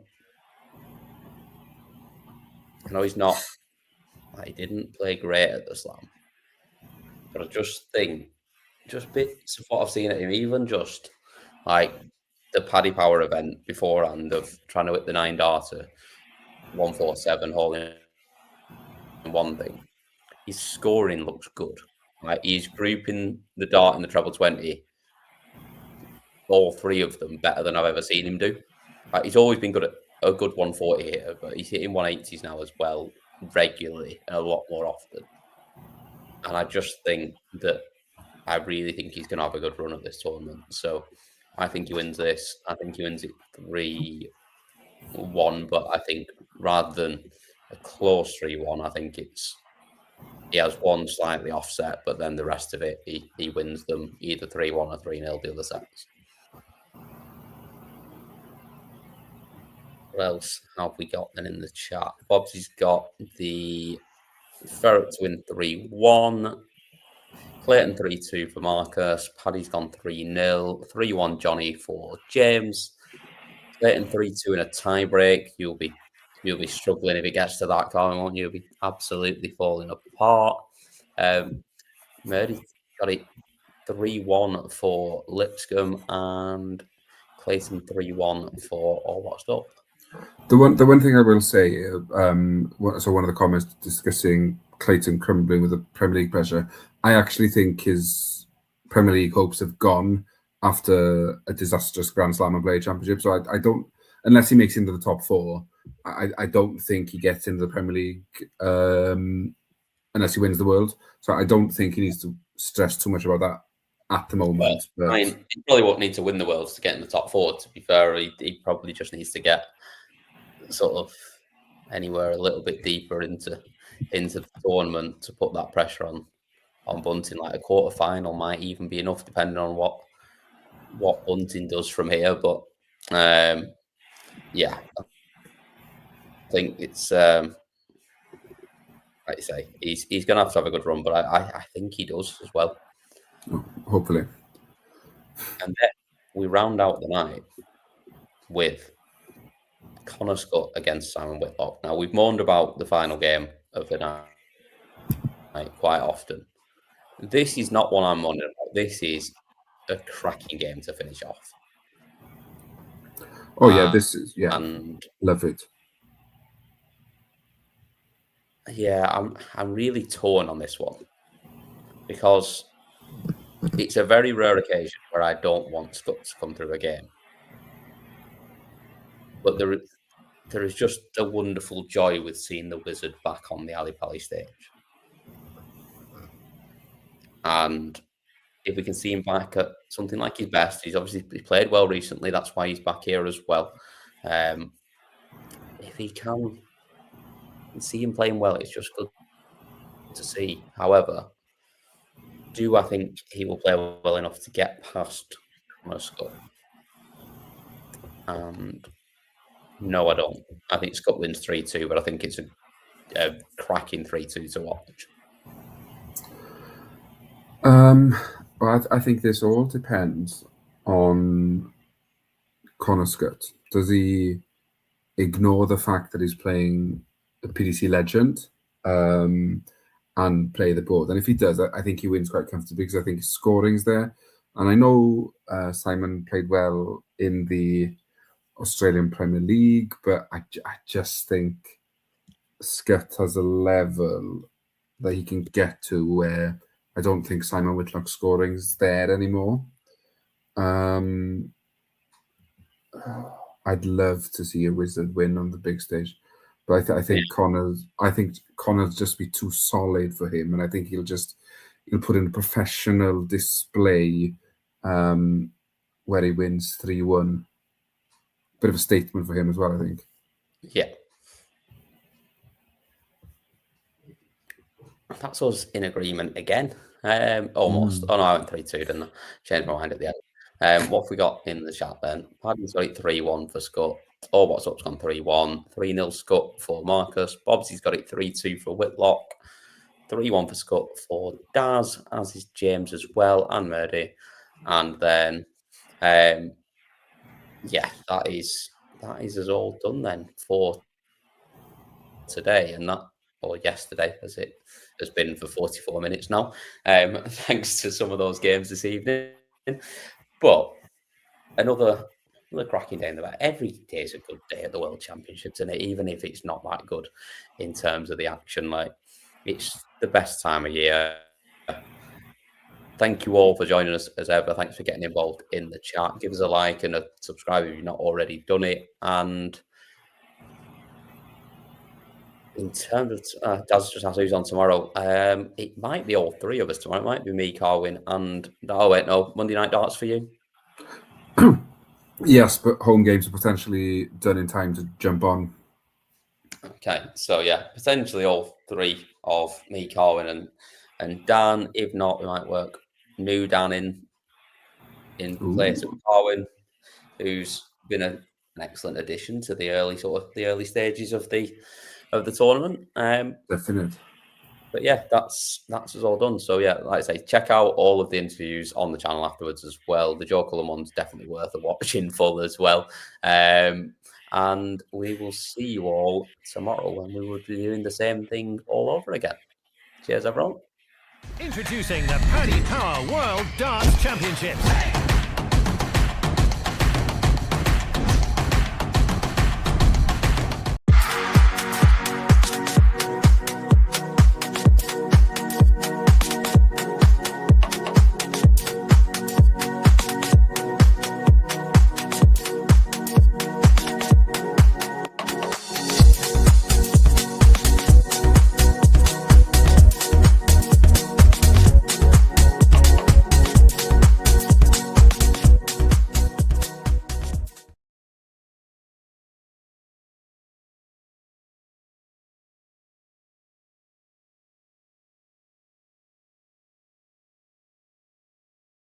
I know he's not, he didn't play great at the Slam, but I just think, just bits of what I've seen at him, even just like the Paddy Power event beforehand of trying to hit the 9-darter, 147 hole in one thing. His scoring looks good. Like he's grouping the dart and the treble 20, all three of them better than I've ever seen him do. Like he's always been good at a good 140 hitter, but he's hitting 180s now as well, regularly and a lot more often. And I just think that I really think he's going to have a good run at this tournament. So I think he wins this. I think he wins it 3-1, but I think rather than a close 3-1, I think he has one slightly offset, but then the rest of it, he wins them either 3-1 or 3-0 the other sets. What else have we got then in the chat? Bobsy's got the Ferret to win 3-1. Clayton 3-2 for Marcus. Paddy's gone 3-0. 3-1 Johnny for James. Clayton 3-2 in a tiebreak. You'll be struggling if it gets to that, Colin, won't you? You'll be absolutely falling apart. Murdy's got it 3-1 for Lipscomb and Clayton 3-1 for All Watched Up. The one thing I will say, so one of the comments discussing Clayton crumbling with the Premier League pressure, I actually think his Premier League hopes have gone after a disastrous Grand Slam and Players' Championship. So I don't, unless he makes it into the top 4, I don't think he gets into the Premier League unless he wins the World. So I don't think he needs to stress too much about that at the moment. Well, I mean, he probably won't need to win the Worlds to get in the top 4, to be fair. He probably just needs to get sort of anywhere a little bit deeper into the tournament to put that pressure on Bunting. Like a quarter final might even be enough, depending on what Bunting does from here. But yeah, I think it's like you say, he's going to have a good run, but I think he does as well. Hopefully. And then we round out the night with Connor Scott against Simon Whitlock. Now, we've moaned about the final game of the night quite often. This is not one I'm moaning about. This is a cracking game to finish off. Oh, yeah, this is, yeah, and love it. Yeah, I'm really torn on this one because it's a very rare occasion where I don't want Scott to come through a game. But there is just a wonderful joy with seeing the Wizard back on the Ali Pali stage. And if we can see him back at something like his best, he's played well recently. That's why he's back here as well. If he can see him playing well, it's just good to see. However, do I think he will play well enough to get past Connor Scott? And no, I don't. I think Scott wins 3-2, but I think it's a cracking 3-2 to watch. But I think this all depends on Connor Scott. Does he ignore the fact that he's playing a PDC legend and play the board? And if he does, I think he wins quite comfortably because I think his scoring's there. And I know Simon played well in the Australian Premier League, but I just think Scott has a level that he can get to where I don't think Simon Whitlock's scoring is there anymore. I'd love to see a Wizard win on the big stage, but I think Connor's just be too solid for him, and I think he'll put in a professional display where he wins 3-1. Bit of a statement for him as well, I think. Yeah. That's us in agreement again. Almost. Oh no, I went 3-2, didn't I? Changed my mind at the end. What have we got in the chat then? Paddy's got it 3-1 for Scott. Oh, what's up's gone 3-1. 3-0 Scott for Marcus. Bobsy's got it 3-2 for Whitlock. 3-1 for Scott for Daz, as is James as well, and Murdy. And then yeah, that is us all done then for today, and that, or yesterday, as it has been for 44 minutes now. Thanks to some of those games this evening. But another cracking day in the back. Every day is a good day at the World Championships, and even if it's not that good in terms of the action, like, it's the best time of year. Thank you all for joining us as ever. Thanks for getting involved in the chat. Give us a like and a subscribe if you've not already done it. And in terms of Daz just asked who's on tomorrow. It might be all three of us tomorrow. It might be me, Carwyn, and Monday Night Darts for you. Yes, but home games are potentially done in time to jump on. Okay, so yeah, potentially all three of me, Carwyn, and Dan. If not, we might work new Dan in place of Carwyn, who's been an excellent addition to the early stages of the tournament. Definitely. But yeah, that's us all done. So yeah, like I say, check out all of the interviews on the channel afterwards as well. The Joe Cullen one's definitely worth a watch in full as well. And we will see you all tomorrow when we will be doing the same thing all over again. Cheers, everyone. Introducing the Paddy Power World Darts Championship.